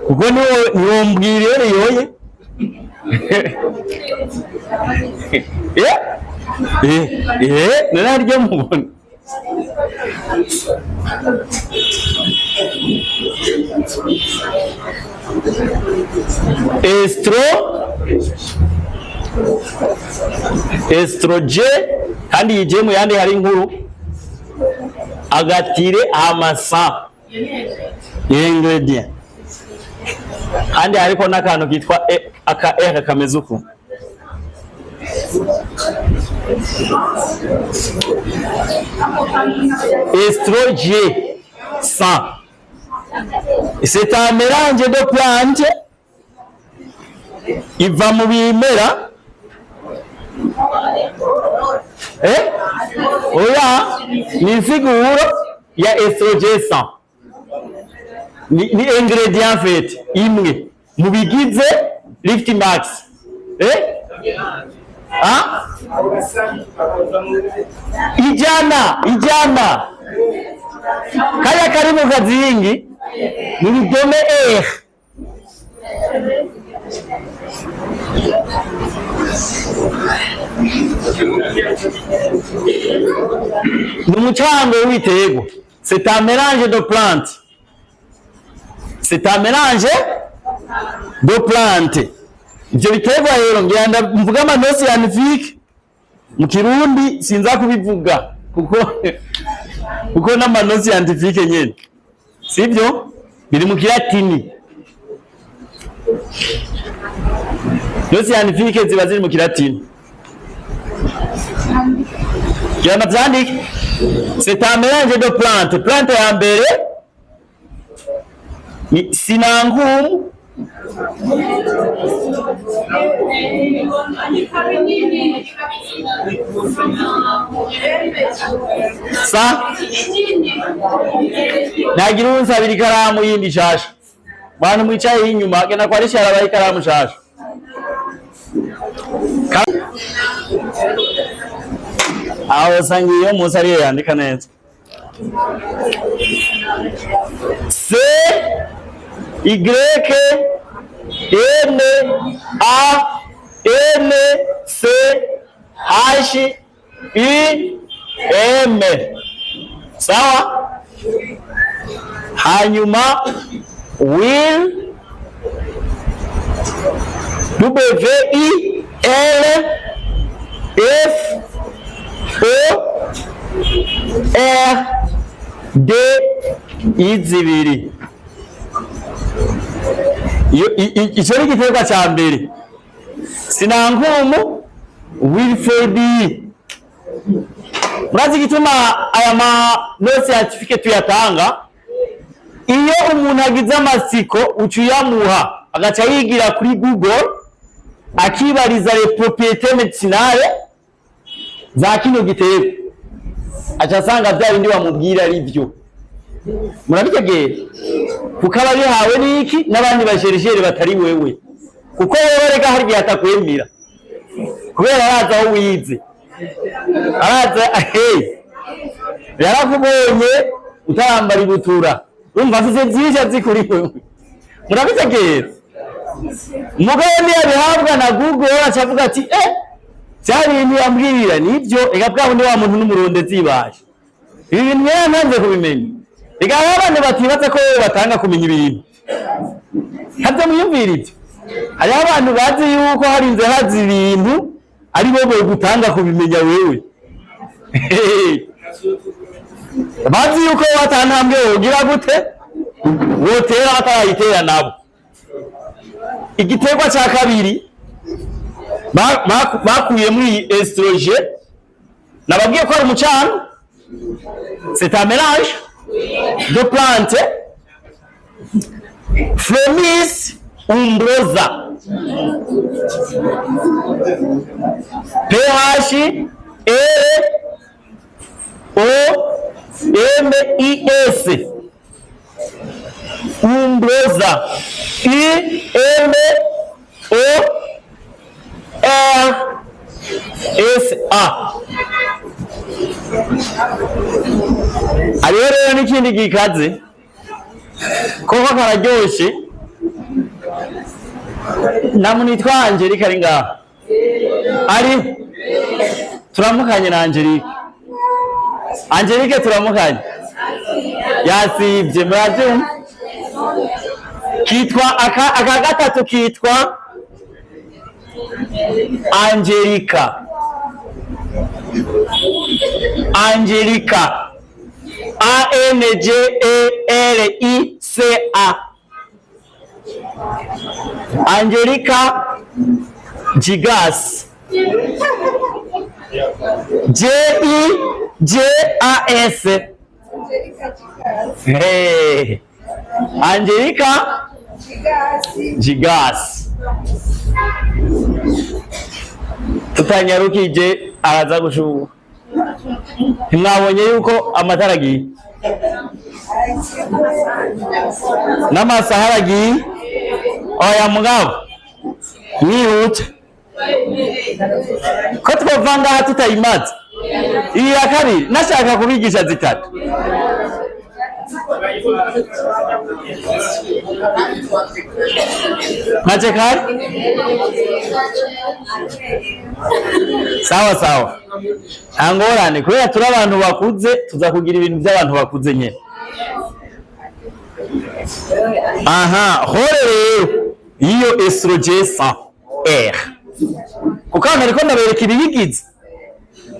A: kuko niwo mbwira yoye naryo mubona estrogen kandi yigiye mu yandi hari inkuru agatire amasa ingredient kandi hariko n'akantu kitwa aka kameze uku estrogen. C'est un mélange de plantes. Il va mu bimera. Oya ni insiguro ya estrogen. Ni ingredient fait imwe mu bigize Lift Max. Ijana kaya kari mu kazingi ni bidome n'umucango w'ibitego. C'est un mélange de plantes. C'est un mélange de plantes. Ibyo biterwa rero ngenda mvuga amano scientifique mu Kirundi sinza kubivuga kuko n'amano scientifique nyene sibyo biri mu Kilatini. No scientifique ziba ziri mu Kilatini. Yana vyandika c'est un mélange de plantes. Plante ya mbere ni sinangumu. Sa nagira unsabira ikaramu yindi shasha bantu mwicaye inyuma gena kwa rishara bayi ikaramu shasha aho sangiyo musari yandika neza C Y N A N C H I M. Sawa? Hanyuma will W I L F O R D izibiri. Ico ni igiterwa ca mbere. Sinangumu Wilfred. Murazi gituma aya no certificate tuyatanga iyo umuntu agize amasiko ucuyamuha agaca yigira kuri Google akibariza les propriétés médicinales za kino giterwa acasanga bya bindi bamubwira ari byo. Murabitegera kuko aba bihawe n'iki n'abandi basherishere batari wewe kuko wewe rega hari gihe atakwemera kubera araza aho wize araza yarakubonye utambara ibutura urumva afite byinshi azikuri wewe. Murabitegera umugabo niyabihabwa na Google acavuga ati cyari ibintu yambwirira nibyo rega bwabo ni wa muntu n'umurondezi ibashe ibi bintu yananze kubimenya. Rega abantu batibatse ko batanga kumenya ibintu habyo muyumvira ibyo. Hari abantu bazi yuko hari inze hazi ibintu ari bo gutanga kubimenya wewe. bazi yuko batantambwe wogira gute wotera atarayitera nabo. Igiterwa cya kabiri bakuye muri estrogen nababwiye ko ari umucanga. C'est un mélange de plantes Phlomis umbrosa PH OMIS umbrosa IMORSA. Hariho rero n'ikindi gikaze koko kararyoshe namunitwa Angelique ari ngaha ari turamukanye na Angelique turamukanye yasivye muravyumva kitwa aka gatatu kitwa Angelica ANGELICA Angelica gigas GIGAS hey Angelica gigas tutanyarukije araza gushuha. Mwabonye yuko amatara agiye n'amasaha aragiye. Oya mugabo mwihute ko twava ngaha tutayimaze. Iyi ya kabiri nashaka kubigisha zitatu. Nachekari? Sawa sawa. Angorane kubera turi abantu bakuze tuzakugira ibintu by'abantu bakuze nyene. Aha, hore rero iyo estrogen R. Kukana ariko ndabereka ibiyigize.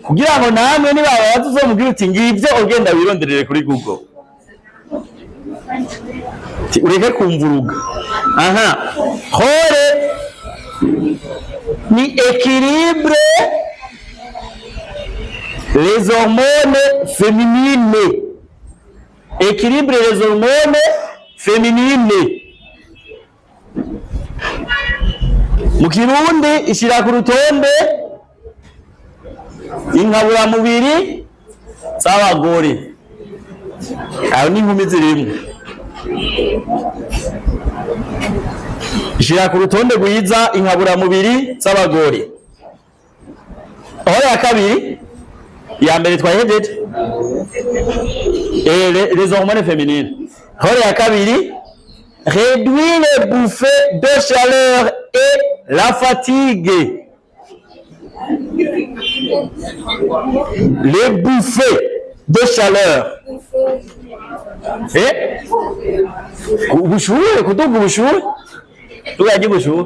A: Kugira ngo namwe niba bazuzomubwira uti ngibyo ogenda wironderere kuri Google. Ureke kumvuruga. Aha, hore ni équilibre les hormones féminines. Équilibre les hormones féminines. Mu Kirundi ishira ku rutonde inkabura mubiri z'abagore. Aho ni inkumi zirimo. Ishira ku rutonde gwiza inkabura mubiri z'abagore. Aho ya kabiri ya mbere twahejeje les hormones féminines. Aho ya kabiri réduire les bouffées de chaleur et la fatigue. Les bouffées de chaleur. Ubushuhe kuduga ubushuhe tuyaje ubushuhe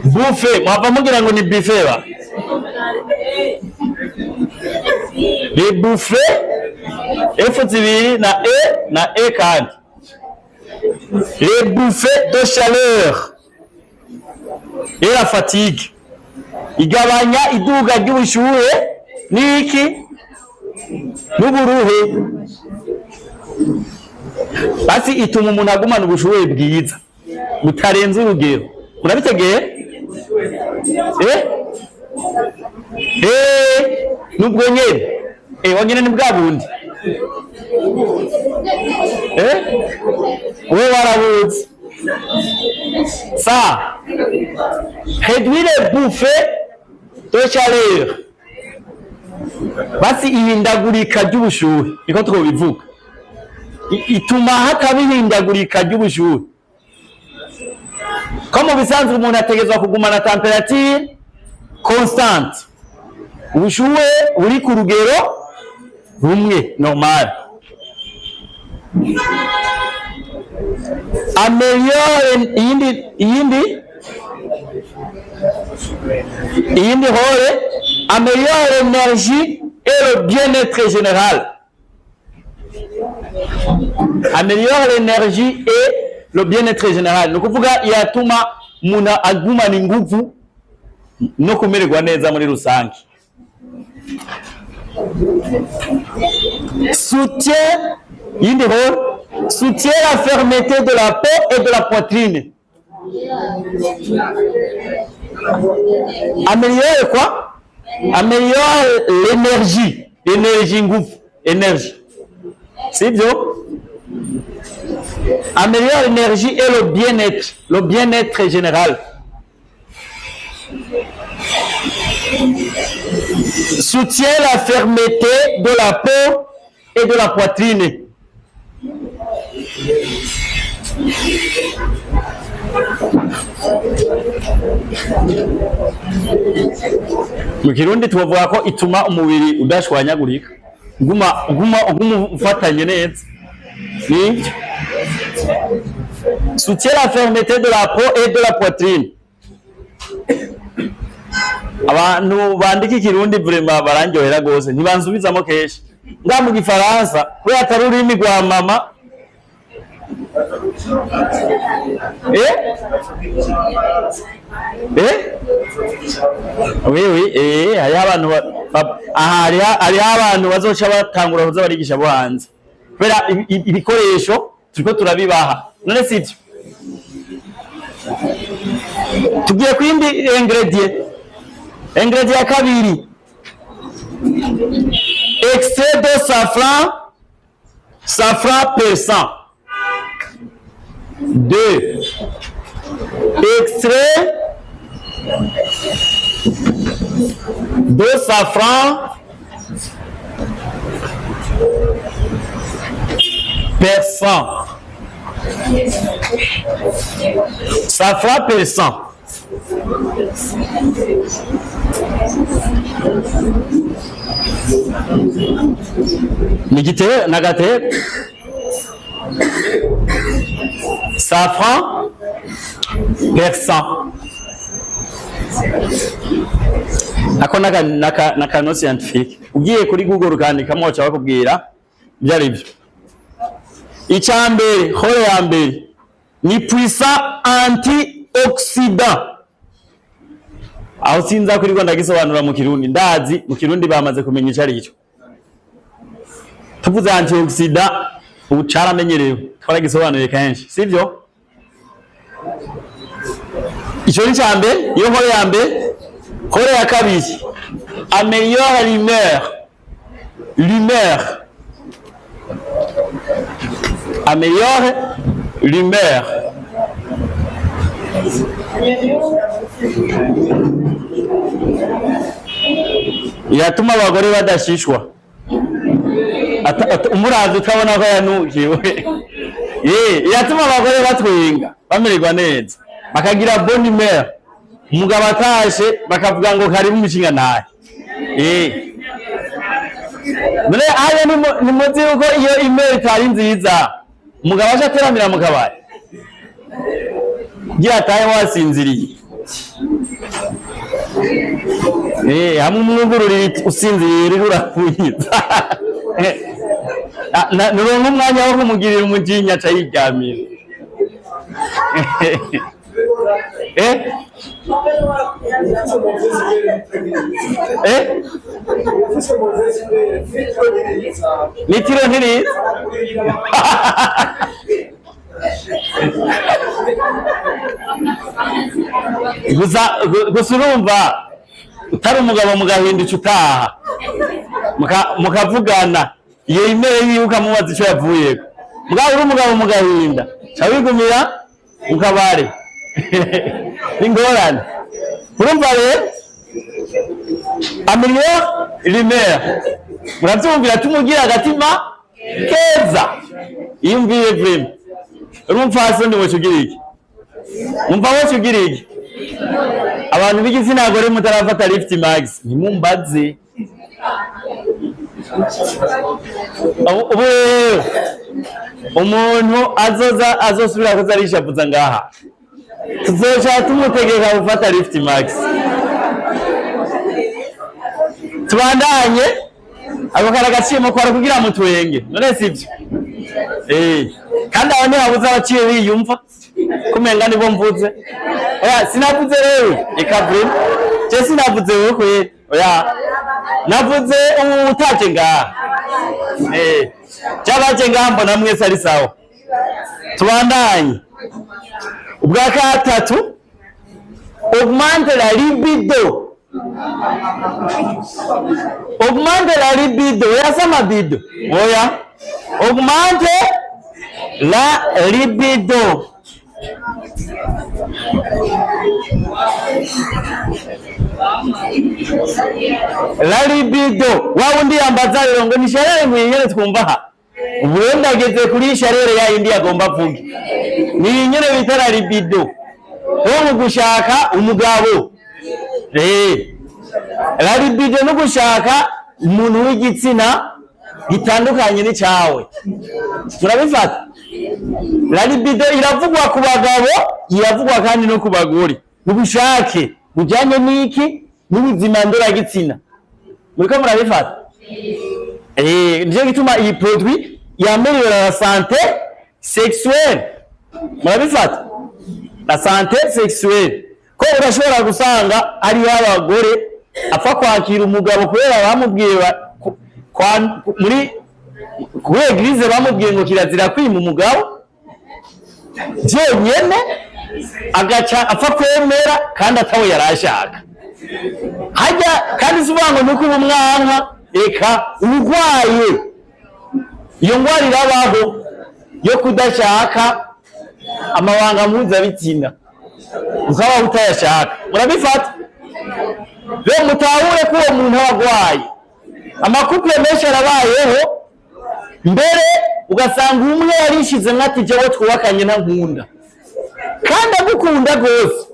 A: bouffée mwava mugira ngo ni buffet ba les bouffées F zibiri na E kandi les bouffées de chaleur et la fatigue igabanya iduga ry'ubushuhe niki n'uburuhe basi ituma umuntu agumana ubushuhe bwiza butarenze urugero. Urabitegeye nubwo nyene wonyene ni bwa bundi we warabuze ça réduire les bouffées de chaleur. Basi ihindagurika ry'ubushuhe niko twobivuga ituma hakabihindagurika ry'ubushuhe. Ko mu bisanzwe umuntu ategezwa kugumana temperature constante, ubushuhe uri ku rugero rumwe normal. Améliore iyindi hore améliore l'énergie et le bien-être général. améliore l'énergie et le bien-être général. Nukuvuga yatuma muna agumana inguvu no kumererwa neza muri rusange. Soutient la fermeté de la peau et de la poitrine. Améliore quoi? Améliore l'énergie. L'énergie nguvu. Énergie. C'est bien. Améliore l'énergie et le bien-être. Le bien-être général. Soutient la fermeté de la peau et de la poitrine. Mu Kirundi tuvuga ko ituma umubiri udashwanyagurika, guma ufatanye neza. Ni soutient la fermeté de la peau et de la poitrine. Abantu bandika Kirundi vraiment barangyohera gose, ntibansubizamo keshi. Nga mu Gifaransa ko atari ururimi rwa mama. Oui, hari abantu bazoca batangura kuza barigisha bo hanze. Kubera ibikoresho turiko turabibaha. None sivyo. Tugiye kwindi ingredient. Ingredient ya kabiri. Extrait de safran persan. 2. Extrait de safran persan. Safran persan. Nigite nagate safran persan. Ako naka no scientifique. Ugiye kuri Google ukandikamo wacha bakubwira byari byo. Icyambere hore ya mbere ni puissant antioxydant. Aho sinza kuri Rwanda gisobanura mu Kirundi, ndazi mu Kirundi bamaze kumenya icyo ari cyo. Tuvuze antioxydant ubu caramenyerewe, twaragisobanuye kenshi, sivyo? Icyo ni cyambere, iyo hore ya mbere. Hore ya kabiri, améliore l'humeur. Améliore l'humeur. Yatuma abagore badashishwa. Umurazi utabona ko yanukiwe. Yatuma abagore batwenga, bamererwa neza. Bakagira bonne humeur. Umugabo atashe bakavuga ngo kari mu mishinga naye. None aya ni muzi uko iyo email itari nziza. Umugabo aje ateramira mu kabari. Gira ataye wasinziriye. Hamwe umwugururi usinziriye urafuyiza. Nuronka umwanya wo kumugirira umujinya aca yiryamira. Nitiro ntiri. Gusa urumva utari umugabo mugahinduka utaha mukavugana iyo email yibuka mubaza icyo yavuye. Mugabo uri umugabo mugahinda cyabigumira ukabare. Ingorane. Urumva rero améliore l'humeur. Murabyumvira tumugira agatima keza. Yumviye vrema. Urumva hasi ndi mucugira iki? Umva mucugira iki? Abantu b'igitsina gore mutarafata lift max ntimumbaze. Umuntu azosubira kuzarishavuza ngaha. Tuzoca tumutegeka gufata lift max. Tubandanye ako karagacimo kwara kugira mutwenge. None sivyo. kandi abane babuze abaciye biyumva kumenga nibo mvuze oya sinavuze wewe ikavure je sinavuze wewe kweli oya navuze utaje ngaha cyabaje ngaha mbona mwese ari sawa tubandanye ubwa gatatu augmente la libido augmente la libido yasema bido oya augmente la libido la libido wawundi yambaza rero ngo nisharere mwiyere twumva ha ubundi ageze kuri sharere ya indi agomba vuga ni nyene bita la libido ho gushaka umugabo la libido no gushaka umuntu w'igitsina gitandukanye n'icyawe turabifata la libido iravugwa ku bagabo iravugwa kandi no ku bagore ubushake bujyanye n'iki n'ubuzima ndoragitsina muriko murabifata nico gituma iyi produit yameliyora la santé sexuelle murabifata la santé sexuelle ko urashobora gusanga ari abagore apfa kwakira umugabo kubera bamubwiye muri ku eglise bamubwiye ngo kirazira kwima umugabo byonyene agaca apfa kwemera kandi atawe yarashaka hajya kandi sibango nuko umwanka eka urwaye iyo ngwara irabaho yo kudashaka amabanga mpuzabitsina ukaba utayashaka murabifata rero mutahure ko uwo muntu arwaye amakuple menshi arabayeho mbere ugasanga umwe yarishize mwati jewe twubakanye na nkunda kandi agukunda gose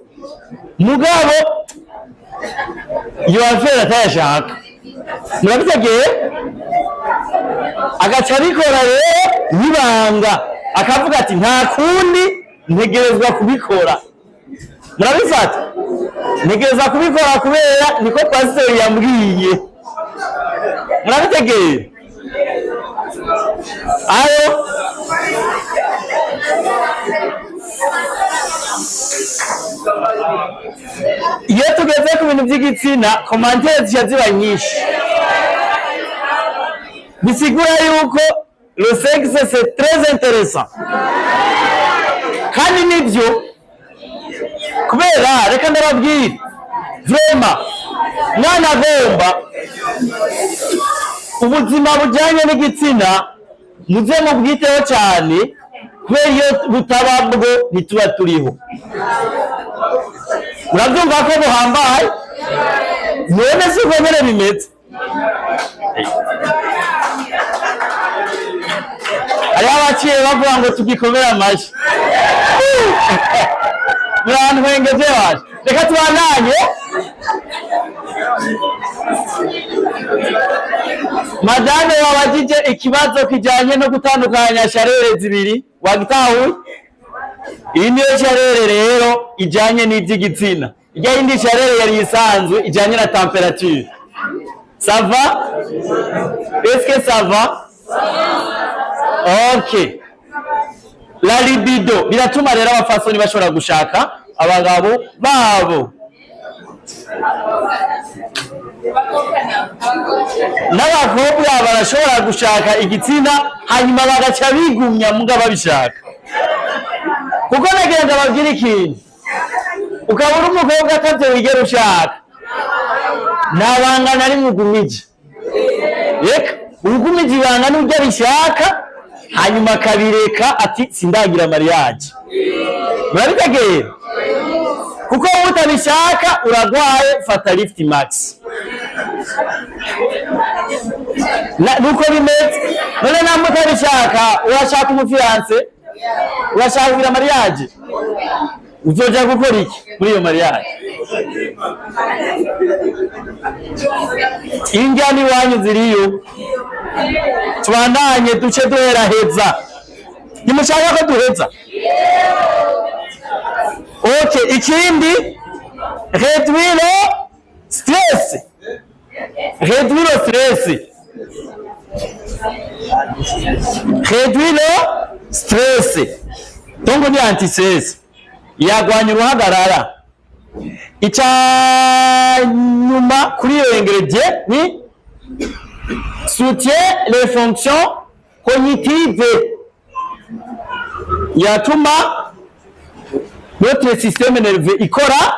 A: mugabo iyo afera atayashaka murabitegeye agaca abikora rero nibanga akavuga ati nta kundi ntegerezwa kubikora murabifata ntegerezwa kubikora kubera niko pasiteri yambwiye murabitegeye ayo iyo tugeze ku bintu by'igitsina komantere zishya ziba nyinshi bisigura yuko le sexe c'est très intéressant kandi nibyo kubera reka ndababwira vrema mwana agomba ubuzima bujyanye n'igitsina muze mubwiteho cyane kubera iyo butaba bwo ntituba turiho urabyumva ko buhambaye none si uko nyine bimeze hariho abaciye bavuga ngo tugikomere amashyi abantu bengeje waje reka tubandanye madame wabajije ikibazo kijyanye no gutandukanya sharere zibiri wagitahuye iyi niyo sharere rero ijyanye n'iby'igitsina ijya yindi sharere yari isanzwe ijyanye na temperature ça va est-ce que ça va ok la libido biratuma rero abafasoni bashobora gushaka abagabo babo n'abakobwa barashobora gushaka igitsina hanyuma bagaca bigumya muga babishaka kuko nagira ngo babwire ikintu ukabura umukobwa atavyo wigera ushaka nabangana ari mugumije reka urugumije ibanga n'uryo bishaka hanyuma akabireka ati sindagira mariage murabitegeye kuko utabishaka uragwaye fata lift max nuko bimeze none namwe utabishaka urashaka umufiance urashaka kugira mariage uzoja gukora iki muri iyo mariage injyana iwanyu ziriyo tubandanye duce duheraheza ntimushaka ko duheza ok ikindi réduire stress réduire stress, donc ni anti stress, yagwanya uruhagarara. Ica nyuma kuri iyo ingredient ni soutient les fonctions cognitives, yatuma notre système nerveux ikora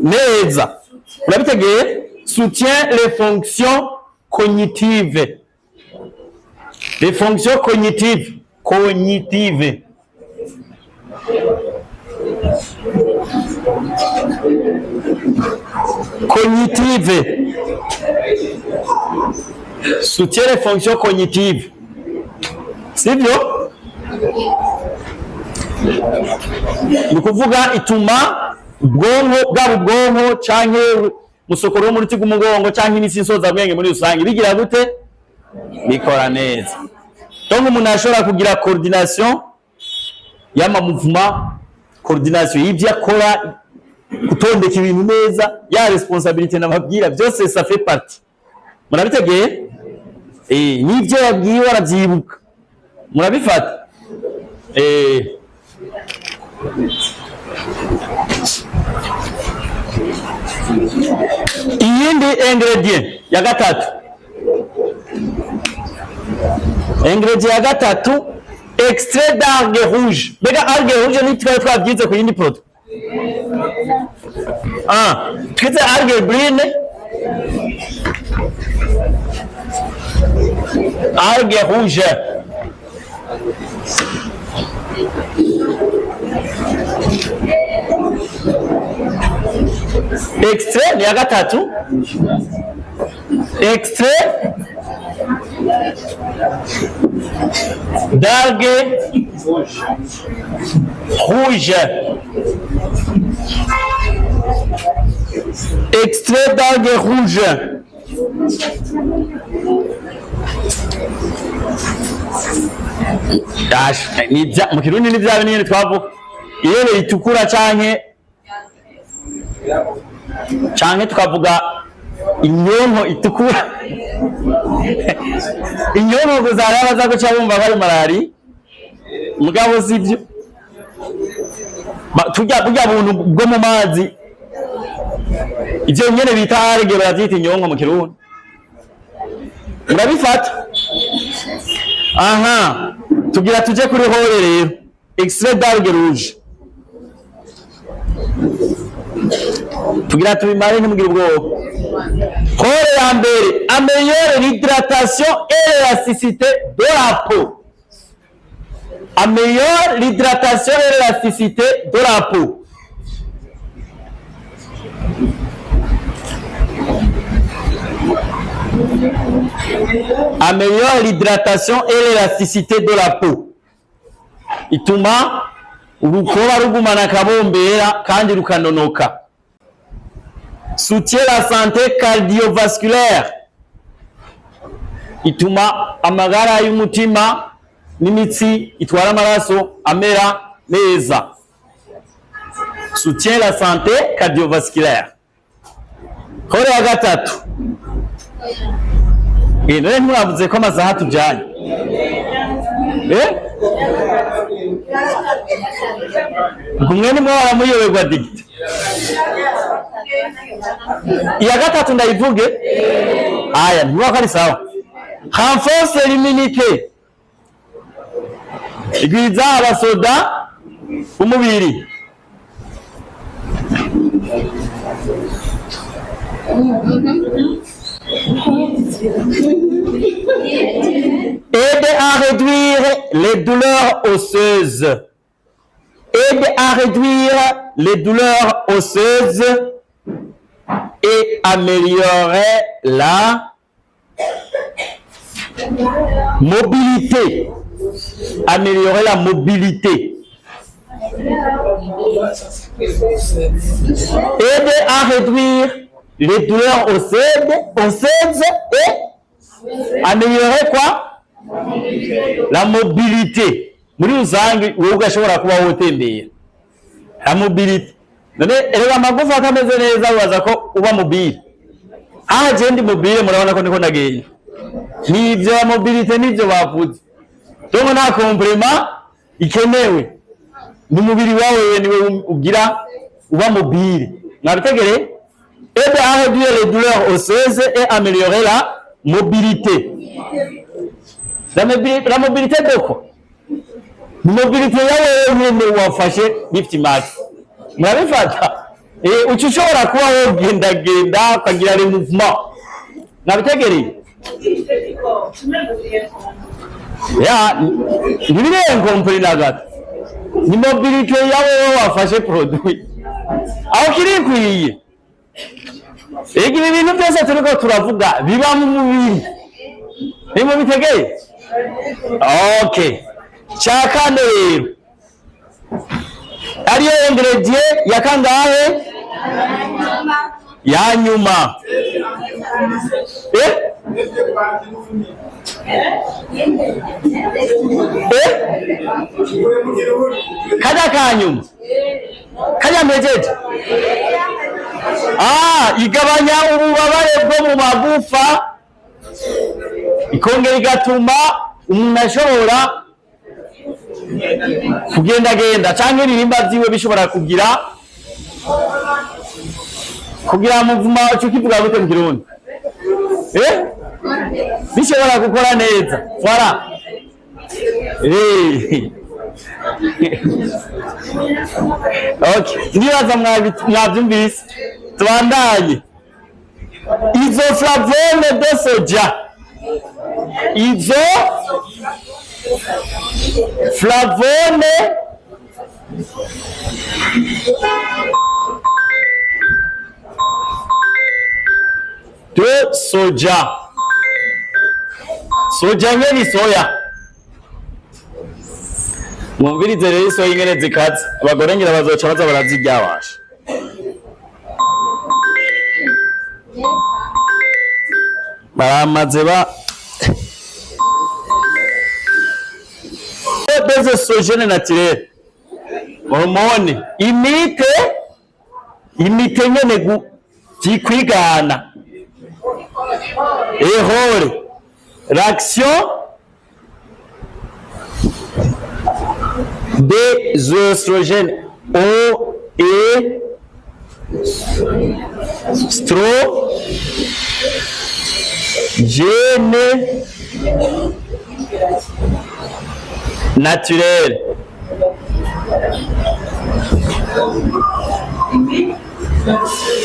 A: neza. Urabitegeye? Soutient les fonctions cognitives. Les fonctions cognitives. Cognitive. Cognitive. Soutient les fonctions cognitives. Sivyo? Ni kuvuga ituma ubwonko bw'ubwonko canke musokoro wo muri tigumugongo canke imitsi nsoza bwenge muri rusange bigira gute? Bikora neza. Donc umuntu ashobora kugira coordination y'ama mouvement, coordination y'ivyo akora, gutondeka ibintu neza, ya responsabilité n'amabwira byose ça fait partie. Murabitegeye? N'ivyo yabwiwe aravyibuka. Murabifata? Iyindi ingredient ya gatatu. Ingredient ya gatatu, extrait d'algue rouge. Bega algue rouge ni twabyize ku yindi produit. Twite algue brune. Algue rouge. Extrait ya gatatu. Extrait d'algue rouge. Extrait d'algue rouge. Mu Kirundi ni bya binini twavuga iyo itukura canke tukavuga inyonko itukura. Inyonko kuzara baza guca bumva bari malari mugabo sivyo. Tujya buntu bwo mu mazi ivyo nyene bita alge bavyita inyonko mu Kirundi. Murabifata? Tugira tuje kuri hore rero. Extrait d'algue rouge. Tugira tubimare ntimugire ubwoba. Hore ya mbere, améliore l'hydratation et l'élasticité de la peau. Améliore l'hydratation et l'élasticité de la peau. Améliore l'hydratation et l'élasticité de la peau. Ituma urukoba rugumana kabombera kandi rukanonoka. Soutient la santé cardiovasculaire. Ituma amagara y'umutima n'imitsi itwara amaraso amera neza. Soutient la santé cardiovasculaire. Hore ya gatatu. None mwavuze ko amasaha tujanye. Kumwe nimwe waramuyoberwa digite. Iya gatatu ndayivuge. Aya niba kari sawa. Renforce l'immunité. Igwiza abasoda umubiri. Aide à réduire les douleurs osseuses. Aide à réduire les douleurs osseuses et améliorer la mobilité. Améliorer la mobilité. Aide à réduire les douleurs osseuses et améliorer quoi? La mobilité. Muri uzangi wewe ugashobora kuba wotembera. La mobilité. None erega amagufa akameze neza waza ko uba mobile. Je ndi mobile murabona ko niko ndagenda. Nivyo mobilité nivyo bavuze. Donc na complément ikenewe n'umubiri wawe niwe ugira uba mobile. Mwabitegere? Aider à réduire les douleurs osseuses et améliorer la mobilité. La mobilité de quoi? Mobilité yawe nyene wafashe lift mat. Murabifata? Ucushobora kuba wogendagenda ukagira le mouvement. Mwabitegere? Ya, nibire compris na gato. Ni mobilité yawe wafashe produit. Aho kiri kwiye. Ibi bintu byose turiko turavuga biba mu mubiri. Nimo bitegeye? Okay. Chakane rero. Ariyo ingredient ya kangahe? Ya nyuma. Kaja kanyuma. Kaja mbejeje. Igabanya ububabare bwo mu magufa, ikongera igatuma umuntu ashobora kugendagenda canke ibihimba vyiwe bishobora kugira muvuma cyo kivuga gute mu Kirundi? Bishobora gukora neza. Voilà. Okay, nibaza mwavyumvise. Tubandanye. Isoflavone de soja. Isoflavone de soja. Soja nyeni soya. Mwumvirize rero isoya ingene zikaze. Abagore ngira bazoca baza baraziryawasha. Baramaze ba des oestrogènes naturels. Hormone imite nyene tikwigana. Erreur. L'action des oestrogènes Gène naturel.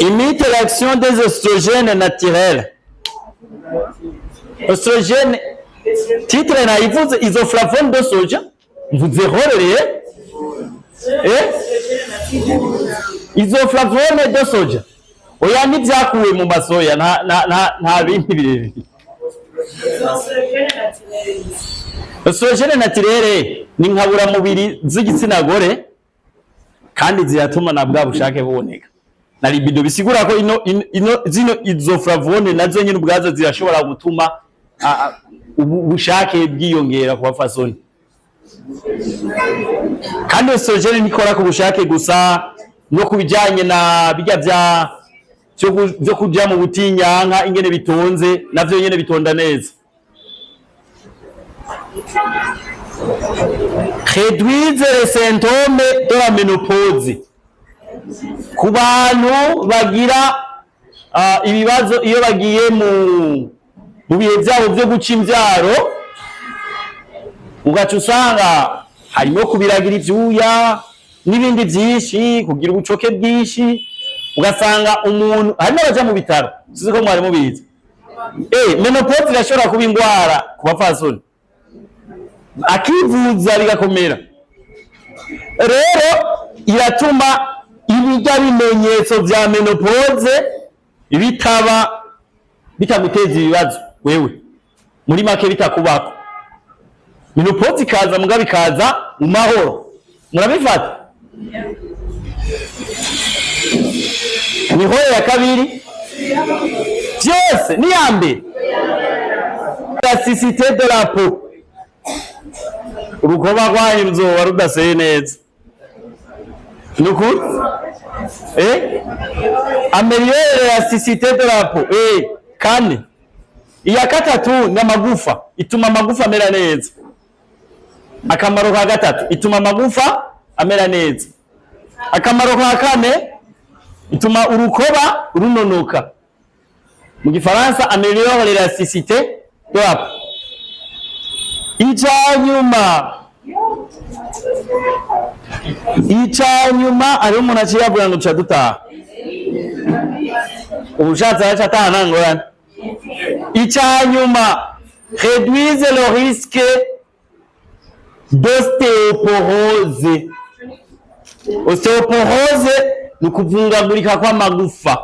A: Imite l'action des oestrogènes naturels. Oestrogène, titre naivuze isoflavone de soja. Mvuze horere? Isoflavone de soja. Oya nivyakuwe mu masoya nta bindi birebire. Oestrogène naturelle ni nkabura mubiri z'igitsina gore kandi ziratuma na bwa bushake buboneka. Na libido bisigura ko zino isoflavone nazo nyine ubwazo zirashobora gutuma ubushake bwiyongera ku bafasoni. Kandi oestrogène nikora ku bushake gusa no kubijanye na bijya byo kuja mu butinyanka ingene bitonze navyo nyene bitonda neza. Réduire les symptômes de la ménopause. Ku bantu bagira ibibazo iyo bagiye mu bihe byabo byo guca imvyaro, ugaca usanga harimo kubiragira ivyuya n'ibindi byinshi, kugira ubucoke bwinshi, ugasanga umuntu harimo abaja mu bitaro size ko mwari mubizi. Menopause irashobora kuba ingwara ku bafasoni akivuza bigakomera. Rero iratuma ibijya bimenyetso vya menopause bitamuteza ibibazo wewe muri make bitakubako. Menopause ikaza muga bikaza mu mahoro. Murabifata? Niho ya kabiri byose ni yambe elasticité de la peau. Urukoba rwanyu ruzoba rudaseye neza. Nukuri? Améliorer l'élasticité de la peau. Kane. Iya gatatu ni amagufa, ituma amagufa amera neza. Akamaro ka gatatu, ituma amagufa amera neza. Akamaro ka kane, ituma urukoba runonoka. Mu gifaransa améliore l'élasticité de la peau. Icyanyuma ariho umuntu aciye avuga ngo dutaha. Ubushatse aracataha ntangorane. Icyanyuma, réduise le risque d'ostéoporose. Osteoporose ni ukuvungagurika kw'amagufa.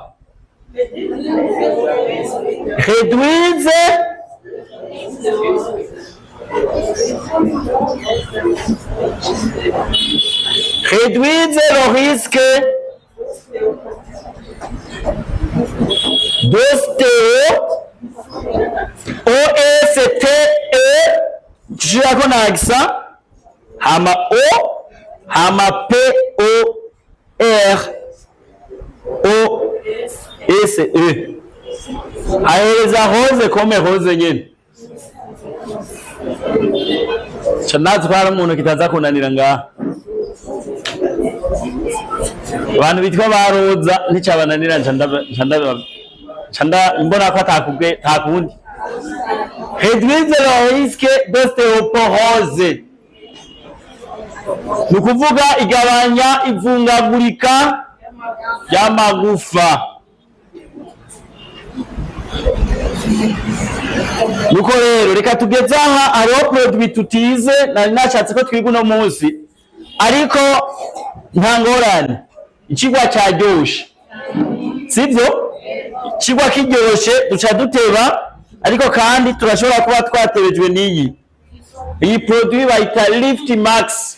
A: Réduise le risque d'ostéo-O-S-T-E, jirako na accent, hama O, hama P-O-R-O-S-E. Ahereza rose kome rose nyene. Chanazi kwa umuntu kitaza kunanira ngaha. Abantu bitwa baroza nticabananira chanda imbona ko takundi. Réduire le risque d'ostéoporose. Nukuvuga igabanya ivungagurika y'amagufa. Nuko rero reka tugeze aha hariho produit tutize nari nashatse ko twiga uno munsi ariko nta ngorane ikigwa cyaryoshe sibyo ikigwa kiryoshe duca duteba ariko kandi turashobora kuba twatebejwe n'iyi produit bayita Lift Max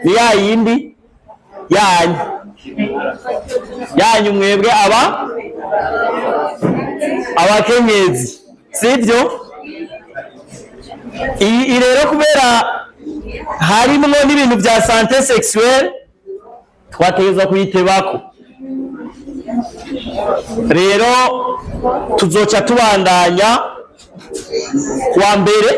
A: ni ya yindi yanyu mwebwe abakenyezi sibyo iyi rero kubera harimo n'ibintu bya santé sexuelle twategeza kuyitebako rero tuzoca tubandanya kuwa mbere.